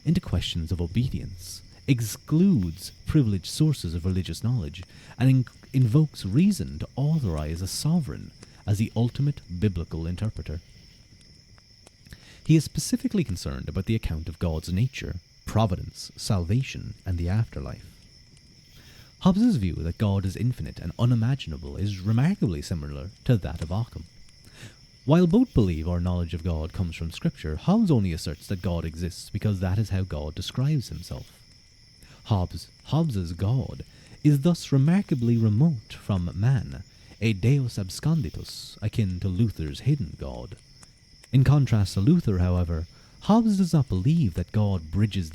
into questions of obedience, excludes privileged sources of religious knowledge, and invokes reason to authorize a sovereign as the ultimate biblical interpreter. He is specifically concerned about the account of God's nature, providence, salvation, and the afterlife. Hobbes's view that God is infinite and unimaginable is remarkably similar to that of Occam. While both believe our knowledge of God comes from Scripture, Hobbes only asserts that God exists because that is how God describes himself. Hobbes's God is thus remarkably remote from man, a deus absconditus, akin to Luther's hidden God. In contrast to Luther, however, Hobbes does not believe that God bridges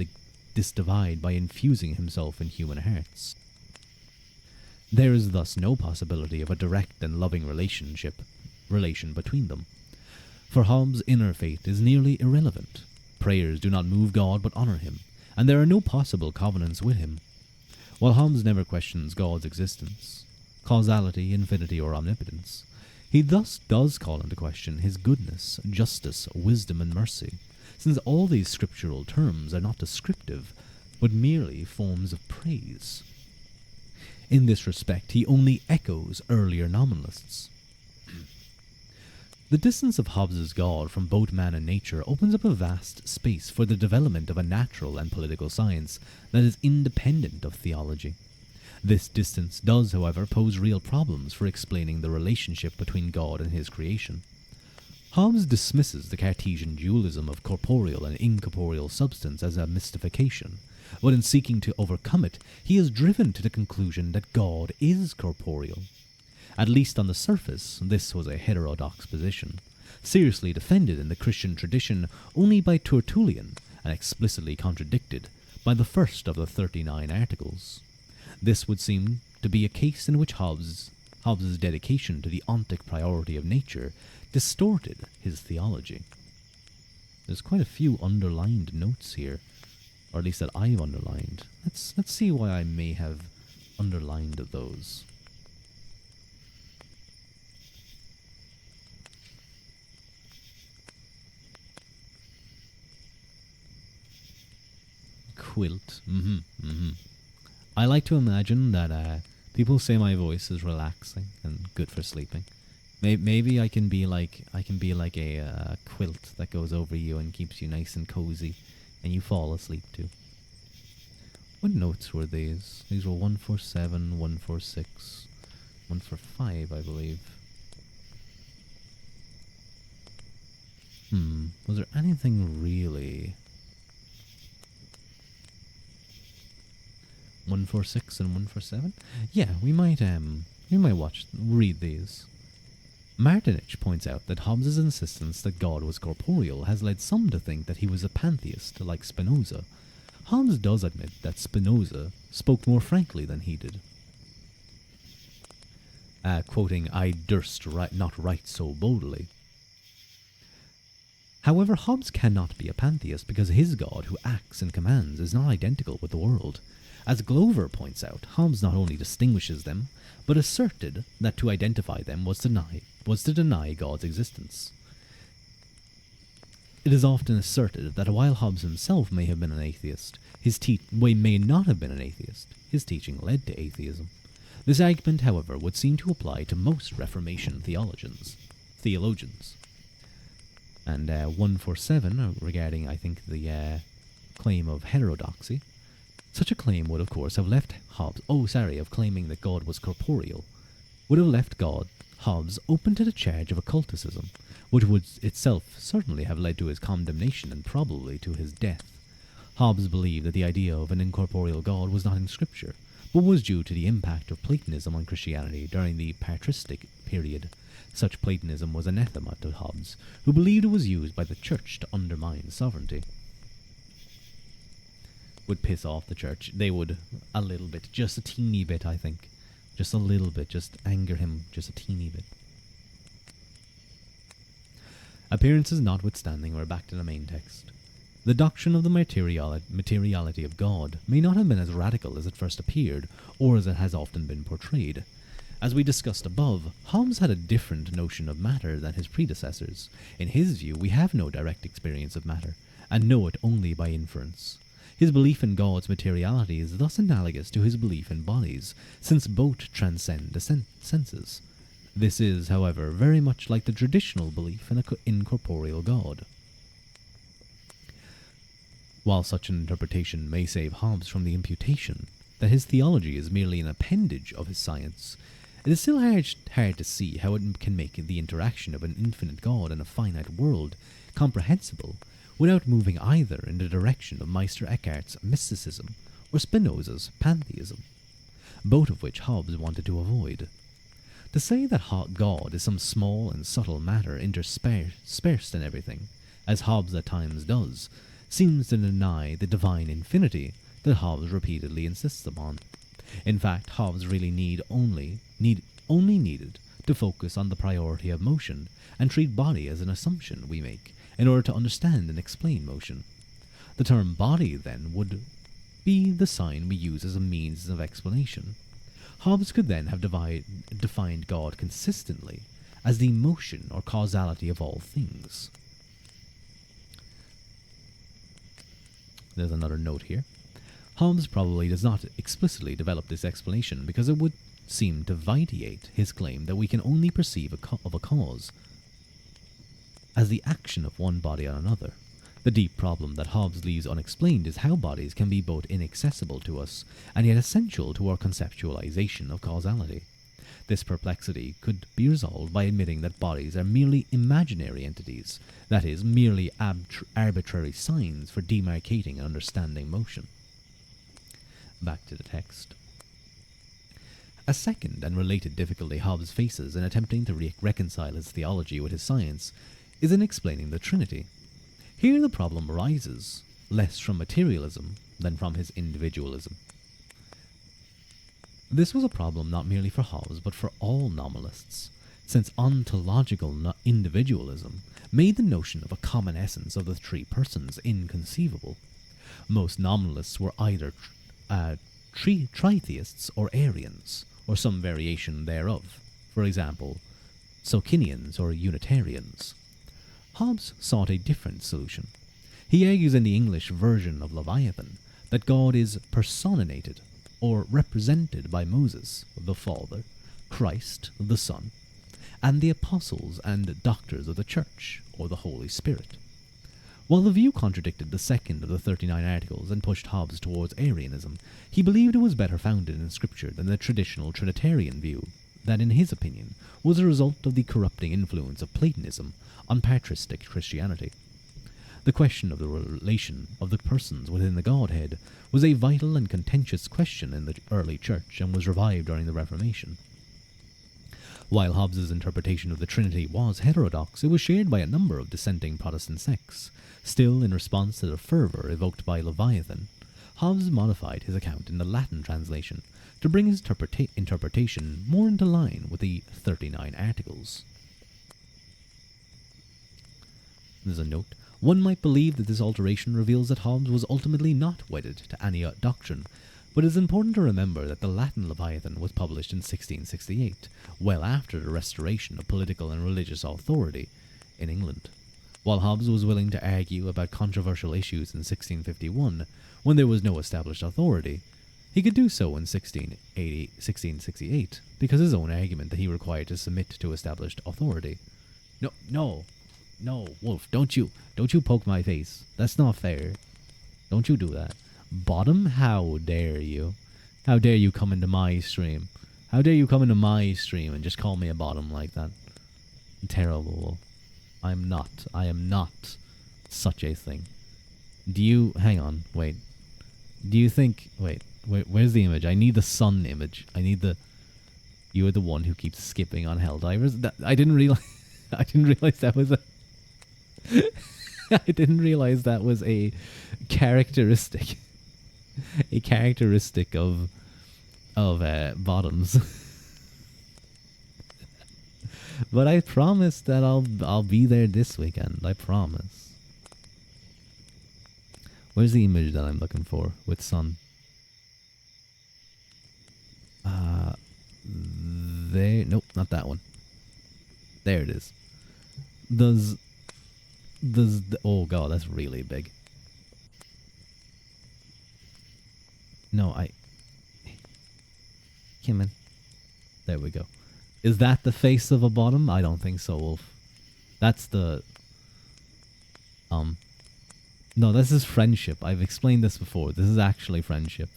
this divide by infusing himself in human hearts. There is thus no possibility of a direct and loving relation between them. For Hobbes, inner faith is nearly irrelevant. Prayers do not move God but honor him, and there are no possible covenants with him. While Hobbes never questions God's existence, causality, infinity, or omnipotence, He thus does call into question his goodness, justice, wisdom, and mercy, since all these scriptural terms are not descriptive, but merely forms of praise. In this respect, he only echoes earlier nominalists. The distance of Hobbes's God from both man and nature opens up a vast space for the development of a natural and political science that is independent of theology. This distance does, however, pose real problems for explaining the relationship between God and his creation. Hobbes dismisses the Cartesian dualism of corporeal and incorporeal substance as a mystification, but in seeking to overcome it, he is driven to the conclusion that God is corporeal. At least on the surface, this was a heterodox position, seriously defended in the Christian tradition only by Tertullian and explicitly contradicted by the first of the 39 Articles. This would seem to be a case in which Hobbes's dedication to the ontic priority of nature distorted his theology. There's quite a few underlined notes here, or at least that I've underlined. Let's see why I may have underlined those. Quilt. I like to imagine that people say my voice is relaxing and good for sleeping. Maybe I can be like a quilt that goes over you and keeps you nice and cozy, and you fall asleep too. What notes were these? These were 147, 146, 145, I believe. Was there anything really? 146 and 147? Yeah, we might read these. Martinich points out that Hobbes's insistence that God was corporeal has led some to think that he was a pantheist, like Spinoza. Hobbes does admit that Spinoza spoke more frankly than he did. Quoting, "I durst not write so boldly." However, Hobbes cannot be a pantheist because his God, who acts and commands, is not identical with the world. As Glover points out, Hobbes not only distinguishes them, but asserted that to identify them was to deny God's existence. It is often asserted that while Hobbes himself may have been an atheist, may not have been an atheist, his teaching led to atheism. This argument, however, would seem to apply to most Reformation theologians. And 147, regarding, I think, the claim of heterodoxy. Such a claim would, of course, have left of claiming that God was corporeal, would have left Hobbes open to the charge of occulticism, which would itself certainly have led to his condemnation and probably to his death. Hobbes believed that the idea of an incorporeal God was not in Scripture, but was due to the impact of Platonism on Christianity during the patristic period. Such Platonism was anathema to Hobbes, who believed it was used by the Church to undermine sovereignty. Would piss off the Church. They would a little bit, just a teeny bit, I think. Just a little bit, just anger him just a teeny bit. Appearances notwithstanding, we're back to the main text. The doctrine of the materiality of God may not have been as radical as it first appeared, or as it has often been portrayed. As we discussed above, Hobbes had a different notion of matter than his predecessors. In his view, we have no direct experience of matter, and know it only by inference. His belief in God's materiality is thus analogous to his belief in bodies, since both transcend the senses. This is, however, very much like the traditional belief in an incorporeal God. While such an interpretation may save Hobbes from the imputation that his theology is merely an appendage of his science, it is still hard to see how it can make the interaction of an infinite God and a finite world comprehensible without moving either in the direction of Meister Eckhart's mysticism or Spinoza's pantheism, both of which Hobbes wanted to avoid. To say that God is some small and subtle matter interspersed in everything, as Hobbes at times does, seems to deny the divine infinity that Hobbes repeatedly insists upon. In fact, Hobbes really only needed to focus on the priority of motion and treat body as an assumption we make in order to understand and explain motion. The term body, then, would be the sign we use as a means of explanation. Hobbes could then have defined God consistently as the motion or causality of all things. There's another note here. Hobbes probably does not explicitly develop this explanation because it would seem to vitiate his claim that we can only perceive of a cause as the action of one body on another. The deep problem that Hobbes leaves unexplained is how bodies can be both inaccessible to us and yet essential to our conceptualization of causality. This perplexity could be resolved by admitting that bodies are merely imaginary entities, that is, merely arbitrary signs for demarcating and understanding motion. Back to the text. A second and related difficulty Hobbes faces in attempting to reconcile his theology with his science is in explaining the Trinity. Here the problem arises less from materialism than from his individualism. This was a problem not merely for Hobbes but for all nominalists, since ontological individualism made the notion of a common essence of the three persons inconceivable. Most nominalists were either tritheists or Arians, or some variation thereof, for example, Socinians or Unitarians. Hobbes sought a different solution. He argues in the English version of Leviathan that God is personated, or represented by Moses, the Father, Christ, the Son, and the apostles and doctors of the Church, or the Holy Spirit. While the view contradicted the second of the 39 Articles and pushed Hobbes towards Arianism, he believed it was better founded in Scripture than the traditional Trinitarian view, that in his opinion was a result of the corrupting influence of Platonism on patristic Christianity. The question of the relation of the persons within the Godhead was a vital and contentious question in the early Church and was revived during the Reformation. While Hobbes's interpretation of the Trinity was heterodox, it was shared by a number of dissenting Protestant sects. Still, in response to the fervour evoked by Leviathan, Hobbes modified his account in the Latin translation to bring his interpretation more into line with the 39 Articles. There's a note. One might believe that this alteration reveals that Hobbes was ultimately not wedded to any doctrine, but it is important to remember that the Latin Leviathan was published in 1668, well after the restoration of political and religious authority in England. While Hobbes was willing to argue about controversial issues in 1651, when there was no established authority, he could do so in 1668, because his own argument that he required to submit to established authority. No, Wolf, don't you poke my face. That's not fair. Don't you do that. Bottom, how dare you? How dare you come into my stream? How dare you come into my stream and just call me a bottom like that? Terrible, Wolf. I am not such a thing. Hang on, wait. Do you think, where's the image? I need the sun image. You are the one who keeps skipping on Helldivers. I didn't realize that was I didn't realize that was a characteristic of bottoms. But I promise that I'll be there this weekend. I promise. Where's the image that I'm looking for with sun? There. Nope, not that one. There it is. Oh god, that's really big. No, come in. There we go. Is that the face of a bottom? I don't think so, Wolf. That's the... No, this is friendship. I've explained this before. This is actually friendship.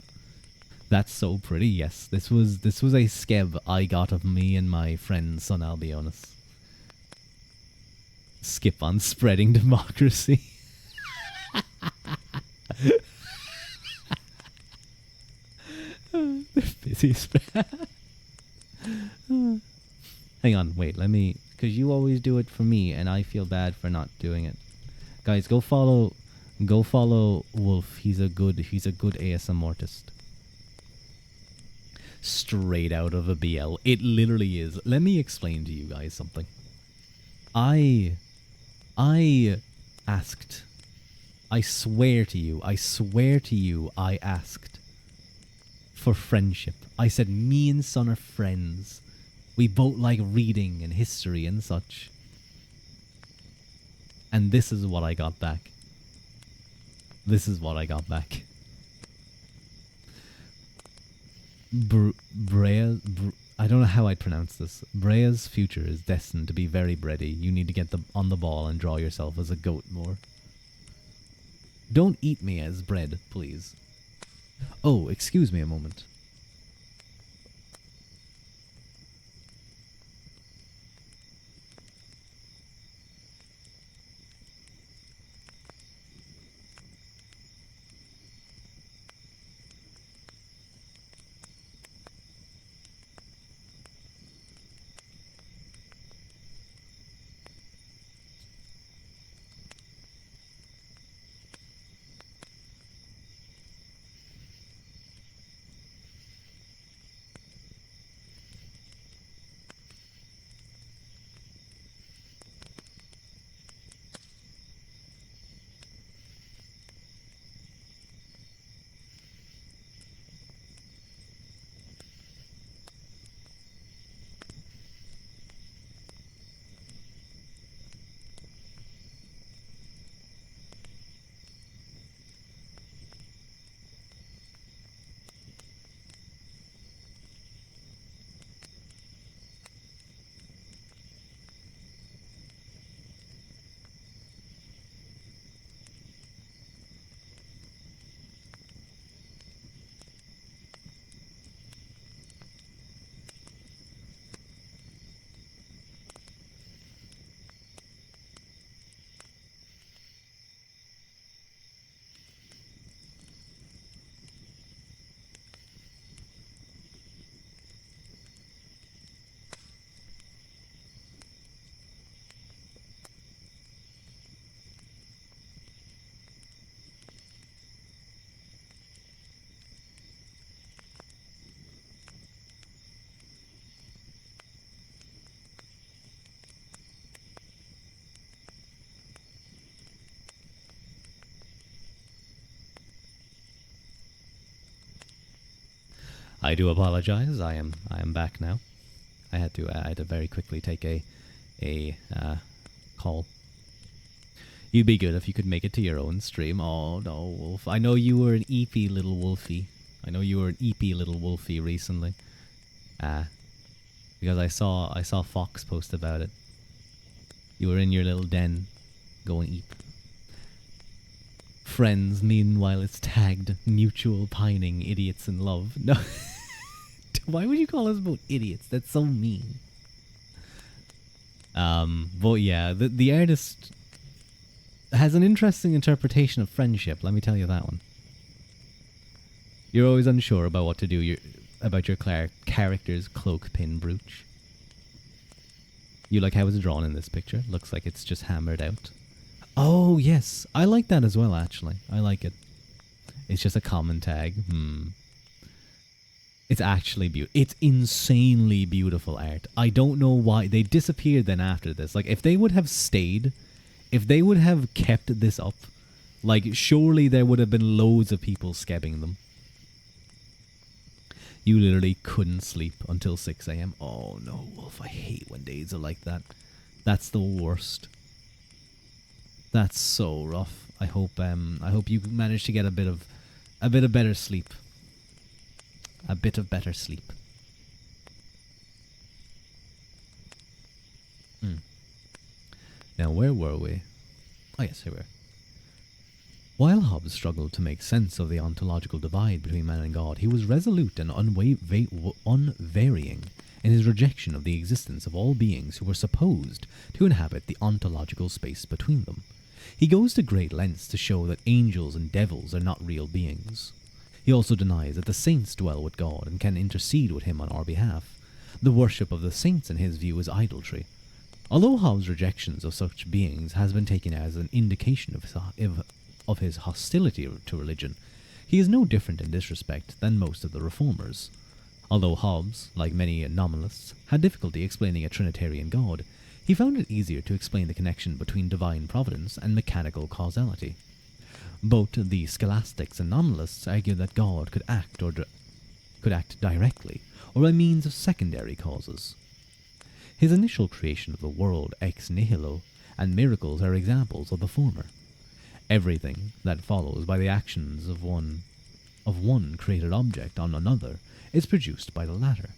That's so pretty, yes. This was a skeb I got of me and my friend Son Albionus. Skip on spreading democracy. They're busy Hang on, wait, let me... Because you always do it for me, and I feel bad for not doing it. Guys, go follow Wolf. He's a good ASM artist. Straight out of a BL. It literally is. Let me explain to you guys something. I asked. I swear to you, I asked for friendship. I said, me and Son are friends. We both like reading and history and such. And this is what I got back. This is what I got back. I don't know how I'd pronounce this. Brea's future is destined to be very bready. You need to get on the ball and draw yourself as a goat more. Don't eat me as bread, please. Oh, excuse me a moment. I do apologize. I am back now. I had to very quickly take a call. You'd be good if you could make it to your own stream. Oh no, Wolf. I know you were an eepy little wolfie. Recently. Because I saw Fox post about it. You were in your little den, going eep. Friends, meanwhile, it's tagged mutual pining, idiots in love. No. Why would you call us both idiots? That's so mean. But yeah, the artist has an interesting interpretation of friendship, let me tell you that one. You're always unsure about what to do about your character's cloak pin brooch. You like how it's drawn in this picture? Looks like it's just hammered out. Oh, yes. I like that as well, actually. I like it. It's just a common tag. It's actually beautiful. It's insanely beautiful art. I don't know why. They disappeared then after this. Like, if they would have stayed, if they would have kept this up, like, surely there would have been loads of people skebbing them. You literally couldn't sleep until 6 a.m. Oh, no, Wolf. I hate when days are like that. That's the worst. That's so rough. I hope you manage to get a bit of better sleep. A bit of better sleep. Now, where were we? Oh yes, here we are. While Hobbes struggled to make sense of the ontological divide between man and God, he was resolute and unvarying in his rejection of the existence of all beings who were supposed to inhabit the ontological space between them. He goes to great lengths to show that angels and devils are not real beings. He also denies that the saints dwell with God and can intercede with him on our behalf. The worship of the saints in his view is idolatry. Although Hobbes' rejections of such beings has been taken as an indication of his hostility to religion, he is no different in this respect than most of the reformers. Although Hobbes, like many nominalists, had difficulty explaining a Trinitarian God, he found it easier to explain the connection between divine providence and mechanical causality. Both the scholastics and nominalists argue that God could act directly, or by means of secondary causes. his initial creation of the world ex nihilo, and miracles are examples of the former. Everything that follows by the actions of one created object on another is produced by the latter.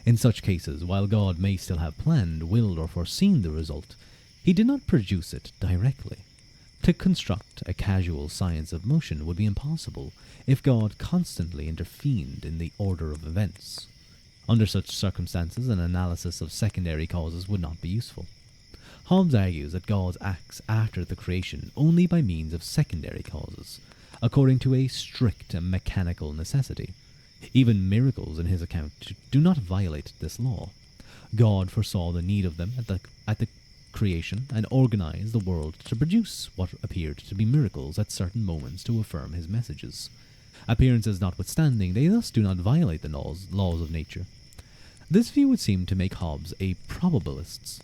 In such cases, while God may still have planned, willed, or foreseen the result, he did not produce it directly. To construct a causal science of motion would be impossible if God constantly intervened in the order of events. Under such circumstances, an analysis of secondary causes would not be useful. Hobbes argues that God acts after the creation only by means of secondary causes, according to a strict and mechanical necessity. Even miracles, in his account, do not violate this law. God foresaw the need of them at the creation and organized the world to produce what appeared to be miracles at certain moments to affirm his messages. Appearances notwithstanding, they thus do not violate the laws of nature. This view would seem to make Hobbes a probabilist,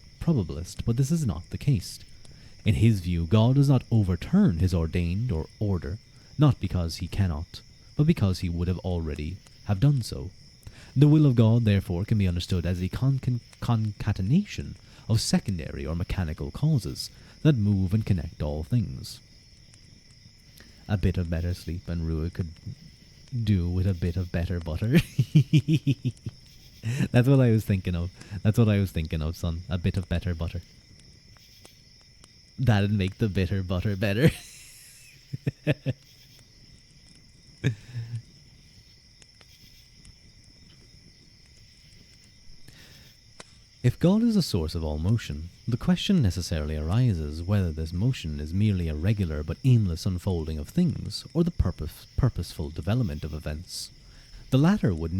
but this is not the case. In his view, God does not overturn his ordained or order, not because he cannot, but because he would have already have done so. The will of God, therefore, can be understood as a concatenation of secondary or mechanical causes that move and connect all things. A bit of better sleep and Ruadh could do with a bit of better butter. That's what I was thinking of. That's what I was thinking of, son. A bit of better butter. That'd make the bitter butter better. If God is the source of all motion, the question necessarily arises whether this motion is merely a regular but aimless unfolding of things, or the purposeful development of events. The latter would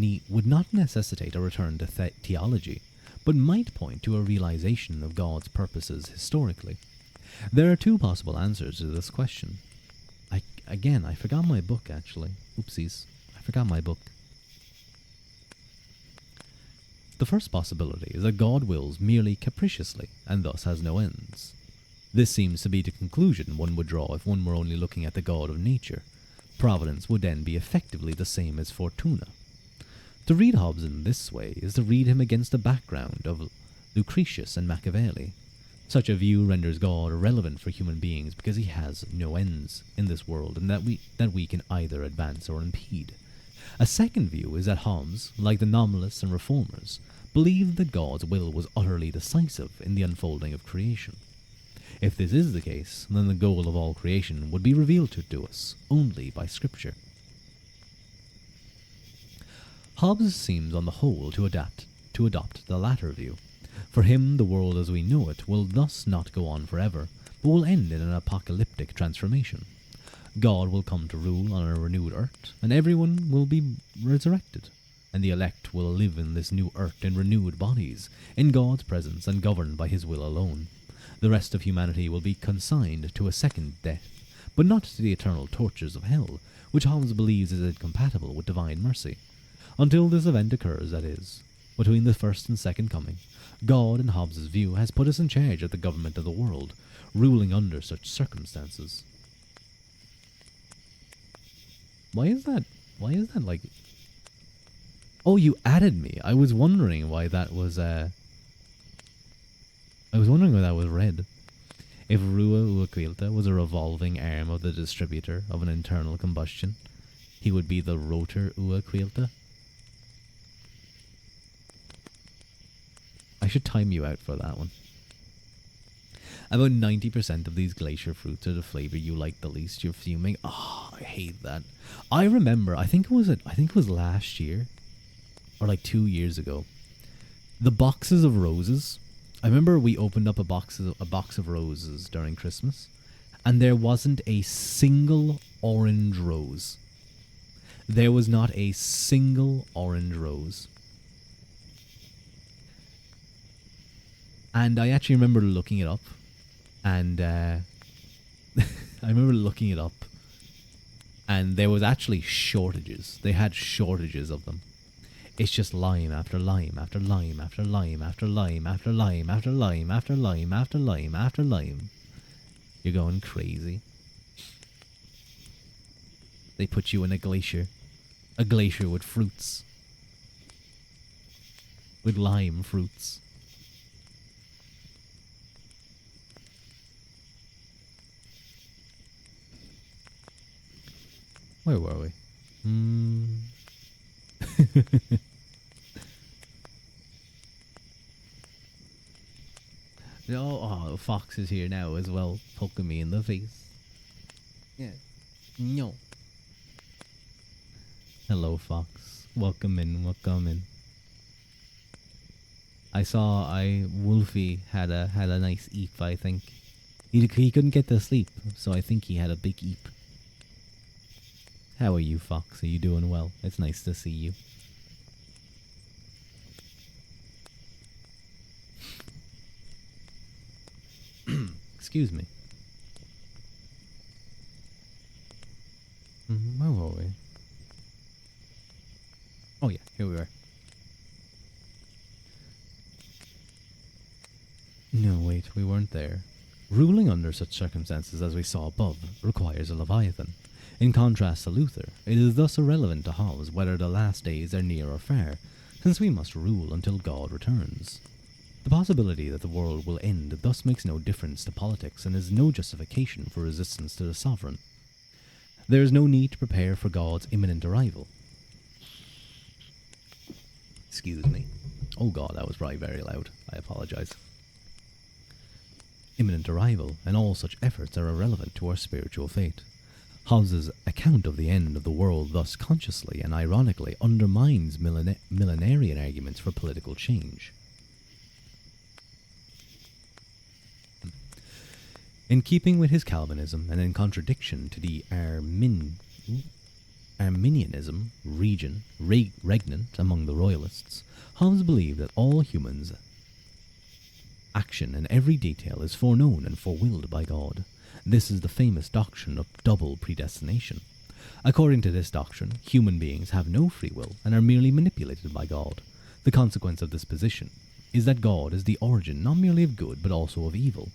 not necessitate a return to theology, but might point to a realization of God's purposes historically. There are two possible answers to this question. I forgot my book, actually. Oopsies. I forgot my book. The first possibility is that God wills merely capriciously, and thus has no ends. This seems to be the conclusion one would draw if one were only looking at the God of nature. Providence would then be effectively the same as Fortuna. To read Hobbes in this way is to read him against the background of Lucretius and Machiavelli. Such a view renders God irrelevant for human beings because he has no ends in this world, and that we can either advance or impede. A second view is that Hobbes, like the nominalists and reformers, believed that God's will was utterly decisive in the unfolding of creation. If this is the case, then the goal of all creation would be revealed to us only by Scripture. Hobbes seems on the whole to adopt the latter view. For him, the world as we know it will thus not go on forever, but will end in an apocalyptic transformation. God will come to rule on a renewed earth, and everyone will be resurrected, and the elect will live in this new earth in renewed bodies, in God's presence and governed by his will alone. The rest of humanity will be consigned to a second death, but not to the eternal tortures of hell, which Hobbes believes is incompatible with divine mercy. Until this event occurs, that is, between the first and second coming, God, in Hobbes' view, has put us in charge of the government of the world, ruling under such circumstances. Why is that like... Oh, you added me. I was wondering why that was, red. If Rua Uaquilta was a revolving arm of the distributor of an internal combustion, he would be the rotor Uaquilta. I should time you out for that one. About 90% of these glacier fruits are the flavor you like the least. You're fuming. Oh, I hate that. I remember. I think it was last year, or like 2 years ago. The boxes of roses. I remember we opened up a box of roses during Christmas, and there wasn't a single orange rose. There was not a single orange rose. And I actually remember looking it up. And I remember looking it up, and there was actually shortages. They had shortages of them. It's just lime after lime after lime after lime after lime after lime after lime after lime after lime after lime. You're going crazy. They put you in a glacier with fruits. with lime fruits. Where were we? Oh, Fox is here now as well, poking me in the face. Yeah. No. Hello, Fox. Welcome in, welcome in. I saw Wolfie had a nice eep, I think. He couldn't get to sleep, so I think he had a big eep. How are you, Fox? Are you doing well? It's nice to see you. Excuse me. Where were we? Oh yeah, here we are. No, wait, we weren't there. Ruling under such circumstances as we saw above requires a Leviathan. In contrast to Luther, it is thus irrelevant to Hobbes whether the last days are near or far, since we must rule until God returns. The possibility that the world will end thus makes no difference to politics and is no justification for resistance to the sovereign. There is no need to prepare for God's imminent arrival. Excuse me. Oh God, that was probably very loud. I apologize. Imminent arrival, and all such efforts are irrelevant to our spiritual fate. Hobbes's account of the end of the world thus consciously and ironically undermines millenarian arguments for political change. In keeping with his Calvinism and in contradiction to the Arminianism regnant among the Royalists, Hobbes believed that all humans' action in every detail is foreknown and forewilled by God. This is the famous doctrine of double predestination. According to this doctrine, human beings have no free will and are merely manipulated by God. The consequence of this position is that God is the origin not merely of good but also of evil.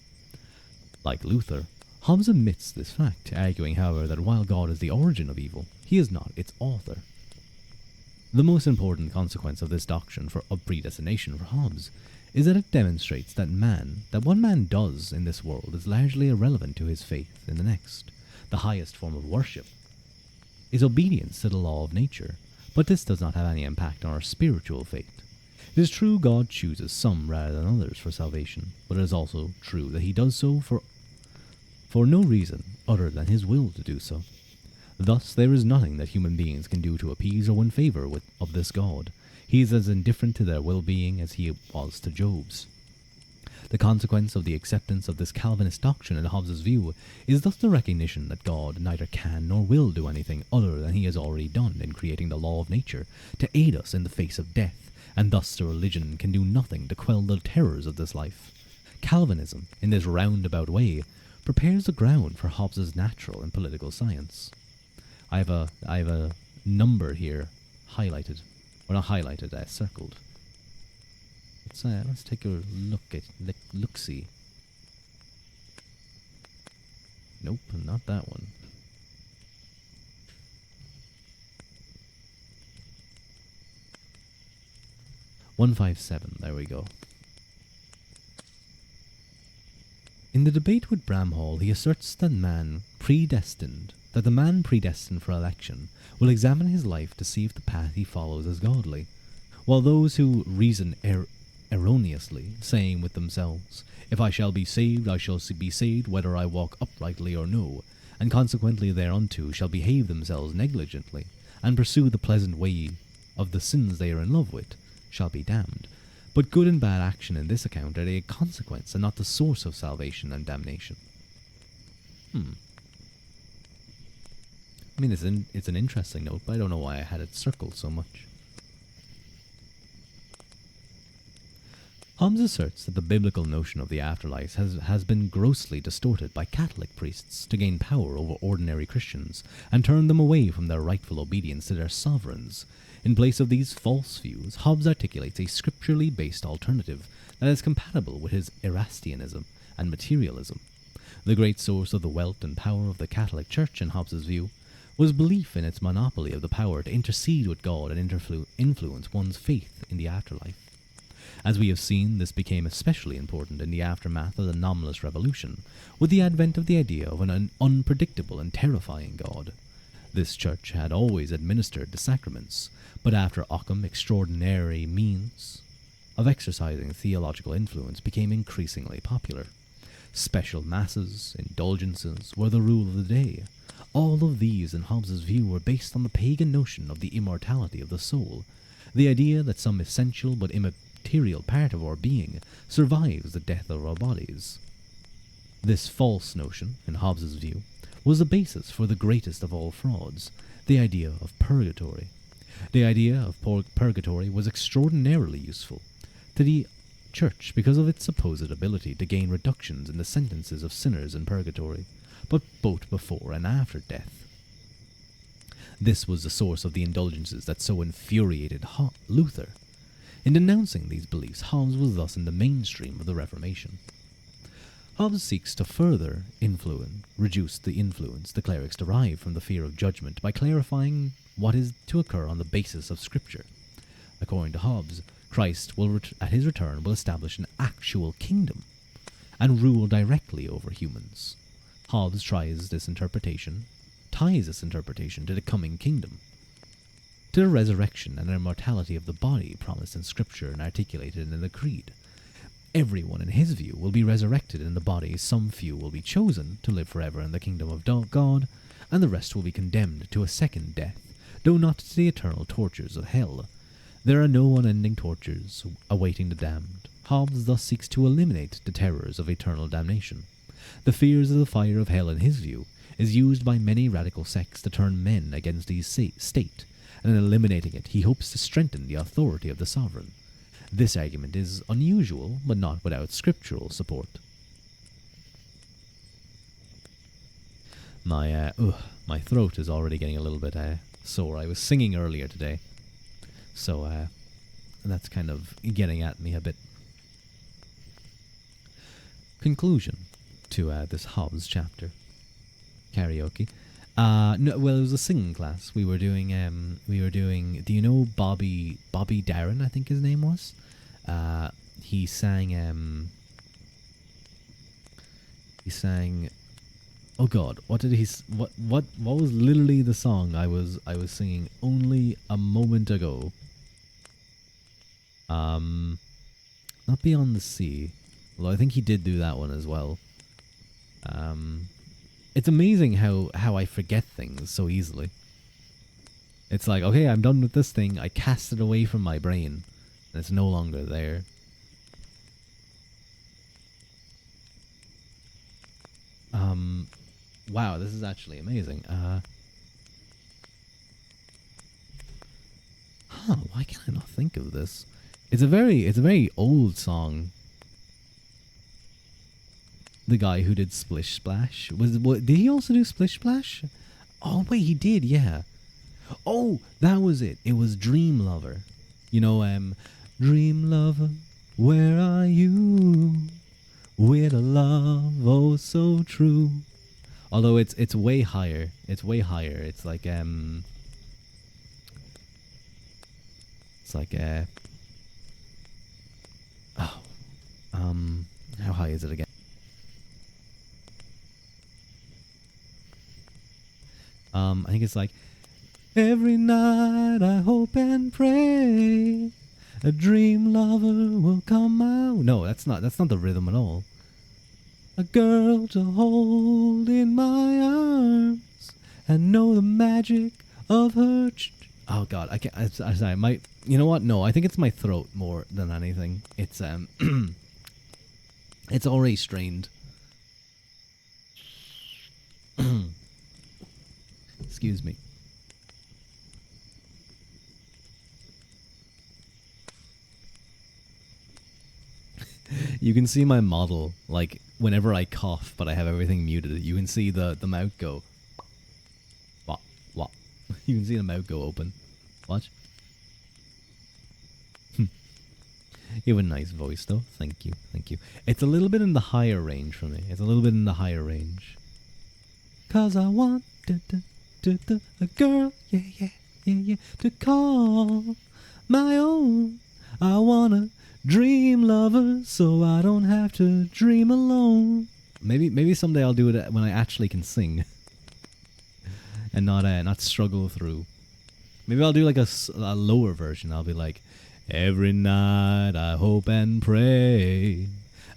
Like Luther, Hobbes admits this fact, arguing, however, that while God is the origin of evil, he is not its author. The most important consequence of this doctrine of predestination for Hobbes is that it demonstrates that what man does in this world is largely irrelevant to his faith in the next. The highest form of worship is obedience to the law of nature, but this does not have any impact on our spiritual fate. It is true God chooses some rather than others for salvation, but it is also true that he does so for no reason other than his will to do so. Thus, there is nothing that human beings can do to appease or win favor of this God. He is as indifferent to their well-being as he was to Job's. The consequence of the acceptance of this Calvinist doctrine in Hobbes's view is thus the recognition that God neither can nor will do anything other than he has already done in creating the law of nature to aid us in the face of death, and thus the religion can do nothing to quell the terrors of this life. Calvinism, in this roundabout way, prepares the ground for Hobbes's natural and political science. I have a number here highlighted. Or not highlighted, circled. Let's take a look-see. Nope, not that one. 157, there we go. In the debate with Bramhall, he asserts that the man predestined for election will examine his life to see if the path he follows is godly, while those who reason erroneously, saying with themselves, "If I shall be saved, I shall be saved whether I walk uprightly or no, and consequently thereunto shall behave themselves negligently, and pursue the pleasant way of the sins they are in love with, shall be damned. But good and bad action in this account are a consequence and not the source of salvation and damnation." I mean, it's an interesting note, but I don't know why I had it circled so much. Hobbes asserts that the biblical notion of the afterlife has been grossly distorted by Catholic priests to gain power over ordinary Christians and turn them away from their rightful obedience to their sovereigns. In place of these false views, Hobbes articulates a scripturally based alternative that is compatible with his Erastianism and materialism. The great source of the wealth and power of the Catholic Church, in Hobbes's view, was belief in its monopoly of the power to intercede with God and influence one's faith in the afterlife. As we have seen, this became especially important in the aftermath of the Nominalist Revolution, with the advent of the idea of an unpredictable and terrifying God. This church had always administered the sacraments, but after Occam, extraordinary means of exercising theological influence became increasingly popular. Special masses, indulgences, were the rule of the day. All of these, in Hobbes's view, were based on the pagan notion of the immortality of the soul, the idea that some essential but immaterial part of our being survives the death of our bodies. This false notion, in Hobbes's view, was the basis for the greatest of all frauds, the idea of purgatory. The idea of purgatory was extraordinarily useful to the Church because of its supposed ability to gain reductions in the sentences of sinners in purgatory, but both before and after death. This was the source of the indulgences that so infuriated Luther. In denouncing these beliefs, Hobbes was thus in the mainstream of the Reformation. Hobbes seeks to further reduce the influence the clerics derive from the fear of judgment by clarifying what is to occur on the basis of Scripture. According to Hobbes, Christ will, at his return, will establish an actual kingdom and rule directly over humans. Hobbes ties this interpretation to the coming kingdom, to the resurrection and immortality of the body promised in Scripture and articulated in the Creed. Everyone, in his view, will be resurrected in the body. Some few will be chosen to live forever in the kingdom of God, and the rest will be condemned to a second death, though not to the eternal tortures of hell. There are no unending tortures awaiting the damned. Hobbes thus seeks to eliminate the terrors of eternal damnation. The fears of the fire of hell, in his view, is used by many radical sects to turn men against the state, and in eliminating it, he hopes to strengthen the authority of the sovereign. This argument is unusual, but not without scriptural support. My throat is already getting a little bit sore. I was singing earlier today, so that's kind of getting at me a bit. Conclusion to this Hobbes chapter. Karaoke. No, well, it was a singing class. We were doing. Do you know Bobby Darin? I think his name was. He sang. He sang. Oh God! What did he? What was literally the song I was singing only a moment ago? Not Beyond the Sea. Although I think he did do that one as well. It's amazing how I forget things so easily. It's like, okay, I'm done with this thing. I cast it away from my brain, and it's no longer there. Wow, this is actually amazing. Why can I not think of this? It's a very old song. The guy who did Splish Splash did he also do Splish Splash? Oh wait, he did, yeah. Oh, that was it. It was Dream Lover. You know, Dream Lover, where are you? With a love oh so true. Although it's way higher. It's way higher. It's like how high is it again? I think it's like, every night I hope and pray a dream lover will come out. No, that's not the rhythm at all. A girl to hold in my arms and know the magic of her. Oh God, I can't. I'm sorry. You know what? No, I think it's my throat more than anything. It's it's already strained. Excuse me. You can see my model, like, whenever I cough, but I have everything muted, you can see the mouth go. What? What? You can see the mouth go open. Watch. You have a nice voice, though. Thank you. Thank you. It's a little bit in the higher range for me. It's a little bit in the higher range. 'Cause I want a girl, yeah, to call my own. I wanna dream lover, so I don't have to dream alone. Maybe someday I'll do it when I actually can sing, and not struggle through. Maybe I'll do like a lower version. I'll be like, every night I hope and pray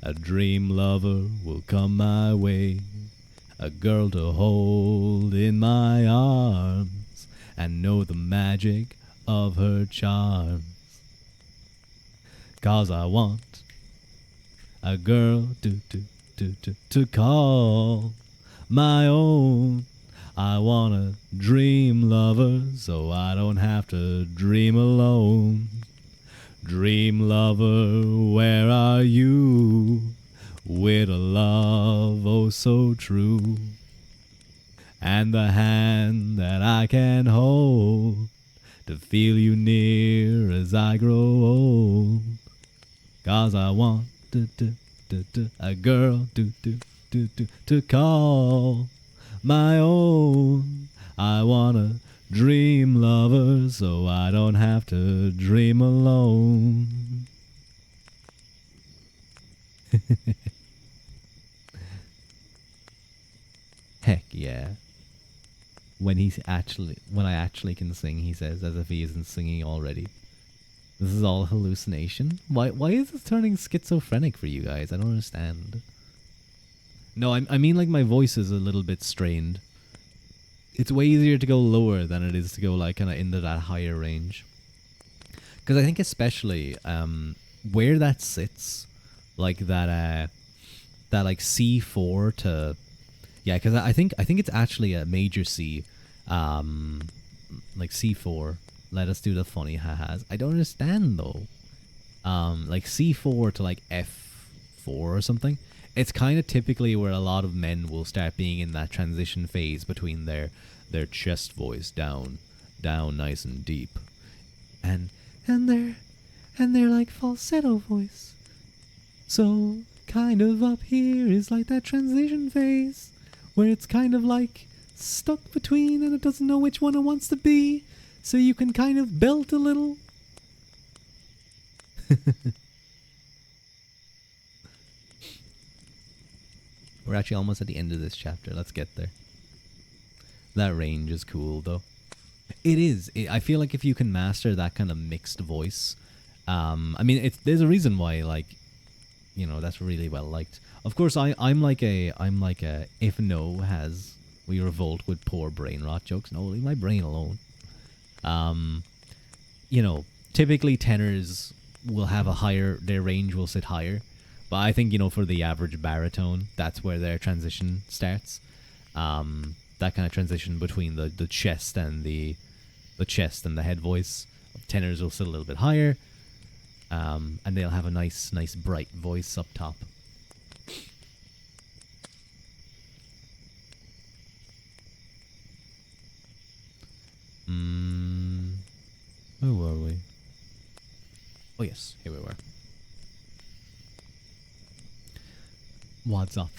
a dream lover will come my way, a girl to hold in my arms and know the magic of her charms. 'Cause I want a girl to call my own. I want a dream lover so I don't have to dream alone. Dream lover, where are you? With a love oh so true, and the hand that I can hold to feel you near as I grow old. 'Cause I want a girl to call my own. I want a dream lover so I don't have to dream alone. Heck yeah. When I actually can sing, he says, as if he isn't singing already. This is all hallucination? Why is this turning schizophrenic for you guys? I don't understand. No, I mean like my voice is a little bit strained. It's way easier to go lower than it is to go like kind of into that higher range. Because I think especially where that sits, like that like C4 to, yeah, because I think it's actually a major C, like C4. Let us do the funny ha-has. I don't understand though. Like C4 to like F4 or something. It's kind of typically where a lot of men will start being in that transition phase between their chest voice down nice and deep, and their like falsetto voice. So kind of up here is like that transition phase where it's kind of like stuck between and it doesn't know which one it wants to be. So you can kind of belt a little. We're actually almost at the end of this chapter. Let's get there. That range is cool, though. It is. I feel like if you can master that kind of mixed voice, I mean, there's a reason why, like, you know, that's really well liked. Of course, I'm like a if no has we revolt with poor brain rot jokes. No, leave my brain alone. You know, typically tenors will have their range will sit higher. But I think, you know, for the average baritone, that's where their transition starts. That kind of transition between the chest and the chest and the head voice. Tenors will sit a little bit higher, and they'll have a nice bright voice up top. Where were we? Oh yes, here we were. What's up?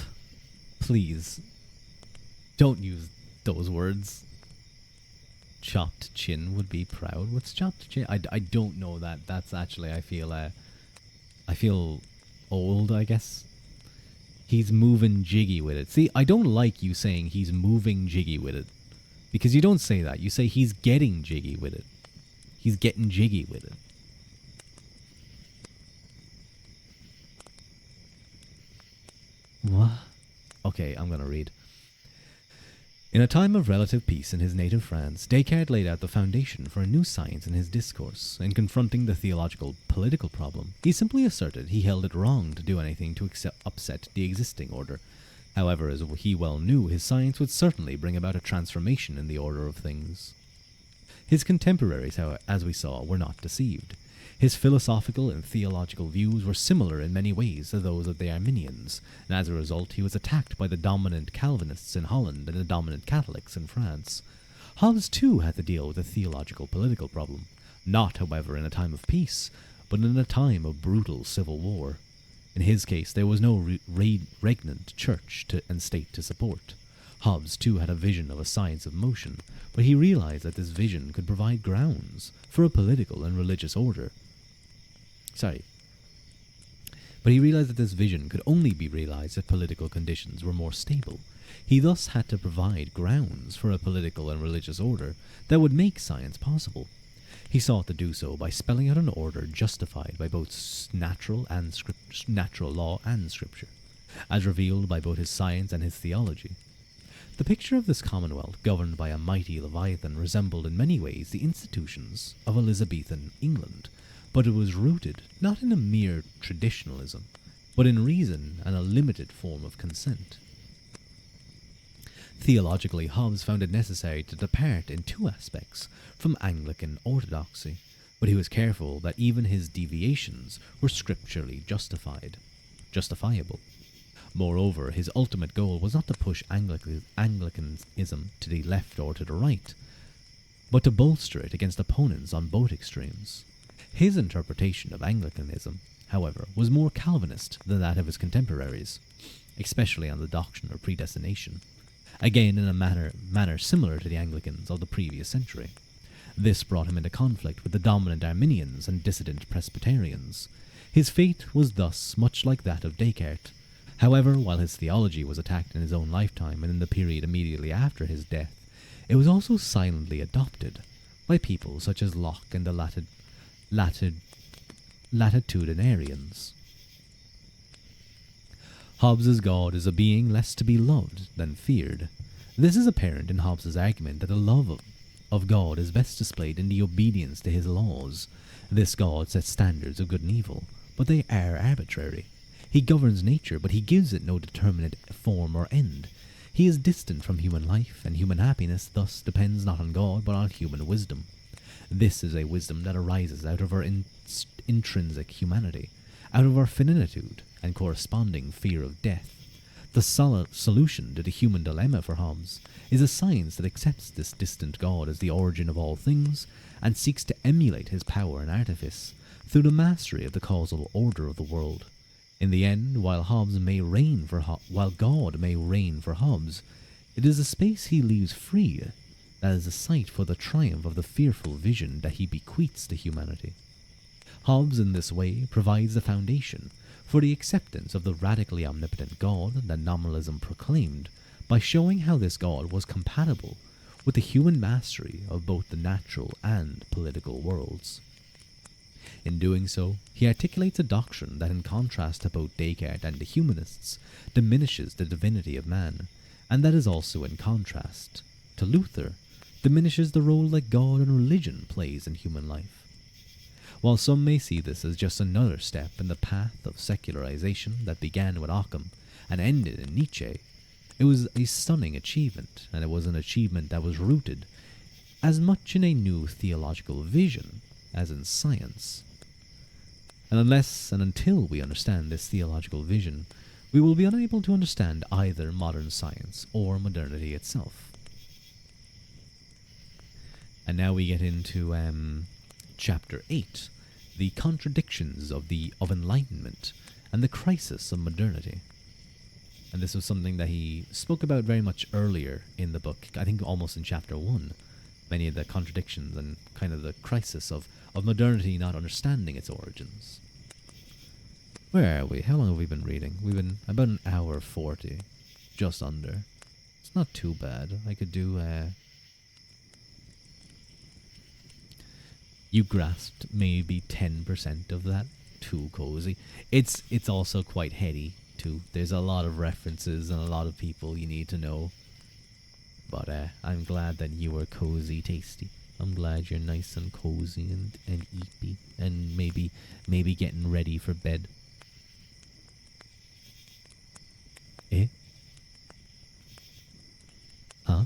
Please, don't use those words. Chopped chin would be proud. What's chopped chin? I don't know that. That's actually, I feel old, I guess. He's moving jiggy with it. See, I don't like you saying he's moving jiggy with it. Because you don't say that. You say he's getting jiggy with it. He's getting jiggy with it. What? Okay, I'm gonna read. In a time of relative peace in his native France, Descartes laid out the foundation for a new science in his discourse. In confronting the theological political problem, he simply asserted he held it wrong to do anything to upset the existing order. However, as he well knew, his science would certainly bring about a transformation in the order of things. His contemporaries, however, as we saw, were not deceived. His philosophical and theological views were similar in many ways to those of the Arminians, and as a result he was attacked by the dominant Calvinists in Holland and the dominant Catholics in France. Hobbes too had to deal with a theological political problem, not, however, in a time of peace, but in a time of brutal civil war. In his case there was no regnant church and state to support. Hobbes too had a vision of a science of motion, but he realized that this vision could provide grounds for a political and religious order. Sorry. But he realized that this vision could only be realized if political conditions were more stable. He thus had to provide grounds for a political and religious order that would make science possible. He sought to do so by spelling out an order justified by both natural law and scripture, as revealed by both his science and his theology. The picture of this commonwealth, governed by a mighty Leviathan, resembled in many ways the institutions of Elizabethan England, but it was rooted not in a mere traditionalism, but in reason and a limited form of consent. Theologically, Hobbes found it necessary to depart in two aspects from Anglican orthodoxy, but he was careful that even his deviations were scripturally justifiable. Moreover, his ultimate goal was not to push Anglicanism to the left or to the right, but to bolster it against opponents on both extremes. His interpretation of Anglicanism, however, was more Calvinist than that of his contemporaries, especially on the doctrine of predestination, again in a manner similar to the Anglicans of the previous century. This brought him into conflict with the dominant Arminians and dissident Presbyterians. His fate was thus much like that of Descartes. However, while his theology was attacked in his own lifetime and in the period immediately after his death, it was also silently adopted by people such as Locke and the latitudinarians. Hobbes's God is a being less to be loved than feared. This is apparent in Hobbes's argument that the love of God is best displayed in the obedience to his laws. This God sets standards of good and evil, but they are arbitrary. He governs nature, but he gives it no determinate form or end. He is distant from human life, and human happiness thus depends not on God, but on human wisdom. This is a wisdom that arises out of our intrinsic humanity, out of our finitude and corresponding fear of death. The solution to the human dilemma for Hobbes is a science that accepts this distant God as the origin of all things and seeks to emulate his power and artifice through the mastery of the causal order of the world. In the end, while God may reign for Hobbes, it is the space he leaves free that is the site for the triumph of the fearful vision that he bequeaths to humanity. Hobbes in this way provides the foundation for the acceptance of the radically omnipotent God that nominalism proclaimed, by showing how this God was compatible with the human mastery of both the natural and political worlds. In doing so, he articulates a doctrine that, in contrast to both Descartes and the humanists, diminishes the divinity of man, and that is also in contrast to Luther, diminishes the role that God and religion plays in human life. While some may see this as just another step in the path of secularization that began with Occam and ended in Nietzsche, it was a stunning achievement, and it was an achievement that was rooted as much in a new theological vision as in science. And unless and until we understand this theological vision, we will be unable to understand either modern science or modernity itself. And now we get into Chapter 8, the contradictions of enlightenment and the crisis of modernity. And this was something that he spoke about very much earlier in the book, I think almost in Chapter 1, many of the contradictions and kind of the crisis of modernity not understanding its origins. Where are we? How long have we been reading? We've been about an hour 40, just under. It's not too bad. I could do you grasped maybe 10% of that. Too cozy. It's also quite heady too. There's a lot of references and a lot of people you need to know. But I'm glad that you are cozy, tasty. I'm glad you're nice and cozy and eepy and maybe getting ready for bed. Eh? Huh?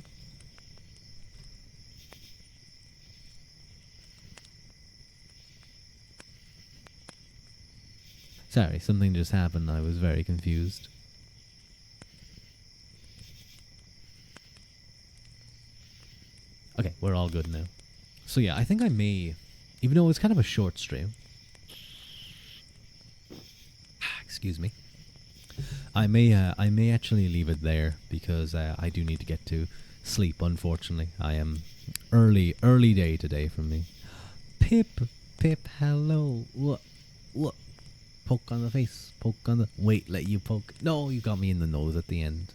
Sorry, something just happened. I was very confused. Okay, we're all good now. So yeah, I think I may, even though it's kind of a short stream, excuse me, I may actually leave it there because I do need to get to sleep. Unfortunately, I am early day today for me. Pip, hello. What? Poke on the face. Poke on the... Wait, let you poke. No, you got me in the nose at the end.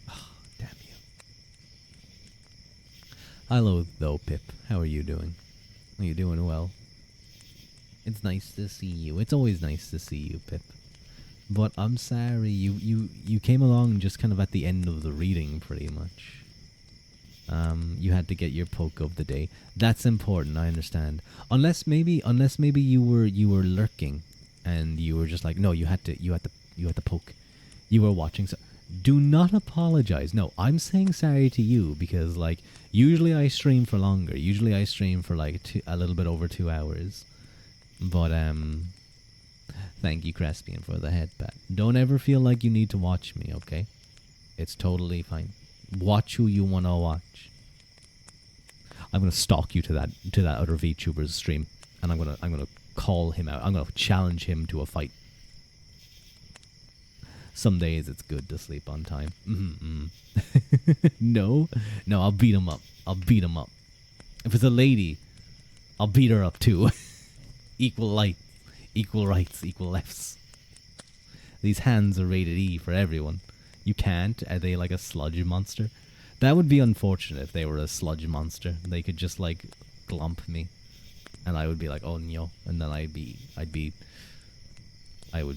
Oh, damn you. Hello, though, Pip. How are you doing? Are you doing well? It's nice to see you. It's always nice to see you, Pip. But I'm sorry, you came along just kind of at the end of the reading, pretty much. You had to get your poke of the day. That's important, I understand. Unless maybe you were lurking, and you were just like, no, you had to poke. You were watching. So, do not apologize. No, I'm saying sorry to you because like usually I stream for longer. Usually I stream for like a little bit over 2 hours. But thank you, Crespian, for the head pat. Don't ever feel like you need to watch me, okay? It's totally fine. Watch who you wanna watch. I'm gonna stalk you to that other VTuber's stream, and I'm gonna call him out. I'm gonna challenge him to a fight. Some days it's good to sleep on time. No, I'll beat him up. If it's a lady, I'll beat her up too. Equal light, equal rights, equal lefts. These hands are rated E for everyone. You can't? Are they like a sludge monster? That would be unfortunate if they were a sludge monster. They could just like glump me, and I would be like, oh no, and then I would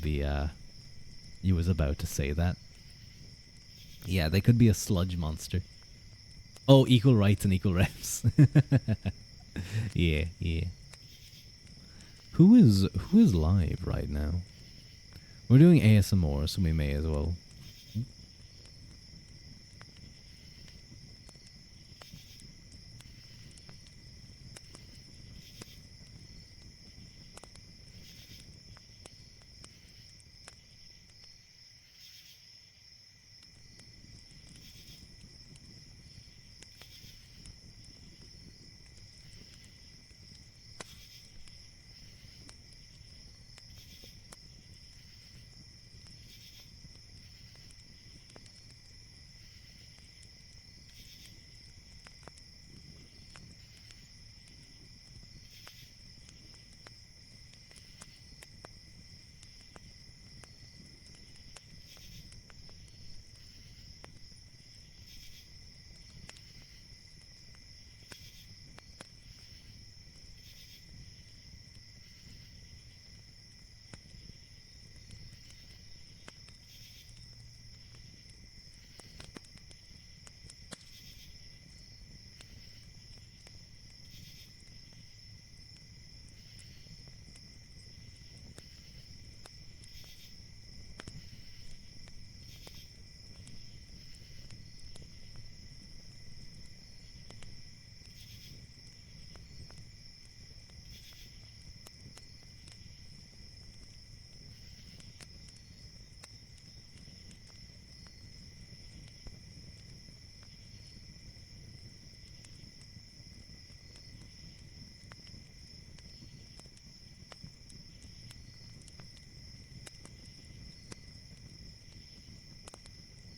be. You was about to say that. Yeah, they could be a sludge monster. Oh, equal rights and equal refs. Yeah. Who is live right now? We're doing ASMR, so we may as well.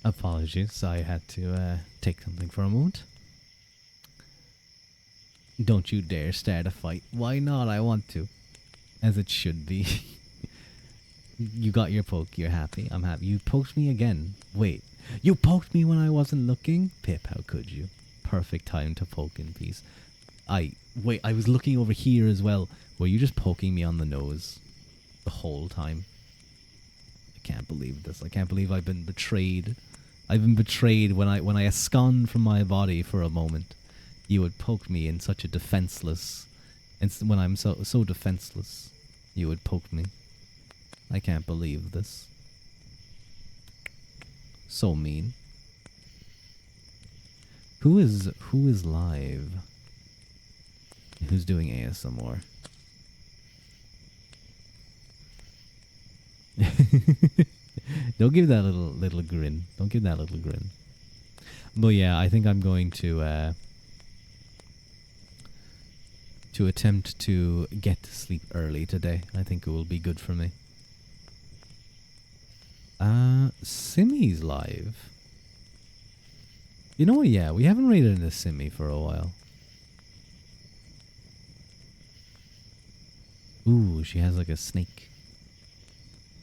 Apologies, I had to take something for a moment. Don't you dare start a fight. Why not? I want to. As it should be. You got your poke, you're happy. I'm happy. You poked me again. Wait. You poked me when I wasn't looking? Pip, how could you? Perfect time to poke in peace. Wait, I was looking over here as well. Were you just poking me on the nose the whole time? I can't believe this. I can't believe I've been betrayed. I've been betrayed when I abscond from my body for a moment. You would poke me in such a defenseless... And when I'm so defenseless, you would poke me. I can't believe this. So mean. Who is live? Who's doing ASMR? Don't give that little grin. Don't give that little grin. But yeah, I think I'm going to attempt to get to sleep early today. I think it will be good for me. Simmy's live. You know what? Yeah, we haven't raided into Simmy for a while. Ooh, she has like a snake.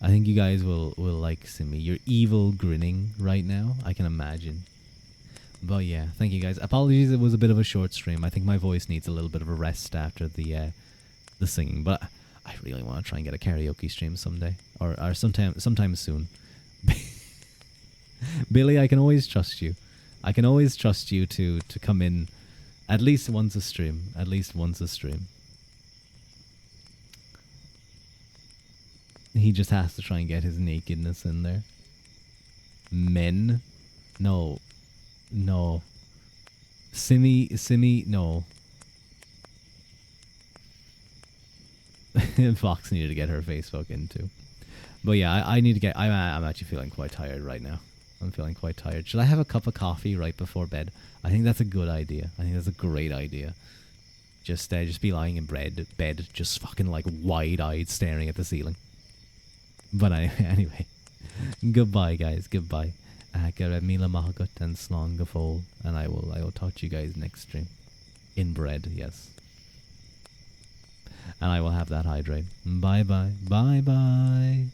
I think you guys will like Simi. You're evil grinning right now. I can imagine. But yeah, thank you guys. Apologies, it was a bit of a short stream. I think my voice needs a little bit of a rest after the singing. But I really want to try and get a karaoke stream someday, or sometime soon. Billy, I can always trust you. I can always trust you to come in at least once a stream. At least once a stream. He just has to try and get his nakedness in there. Men? No. No. Simi, no. Fox needed to get her Facebook in too. But yeah, I need to get... I'm actually feeling quite tired right now. I'm feeling quite tired. Should I have a cup of coffee right before bed? I think that's a good idea. I think that's a great idea. Just be lying in bed, just fucking like wide-eyed staring at the ceiling. But anyway, goodbye guys, goodbye. Mila Mahagut and Slong Gafol, and I will talk to you guys next stream. In bread, yes. And I will have that hydrate. Bye bye. Bye bye.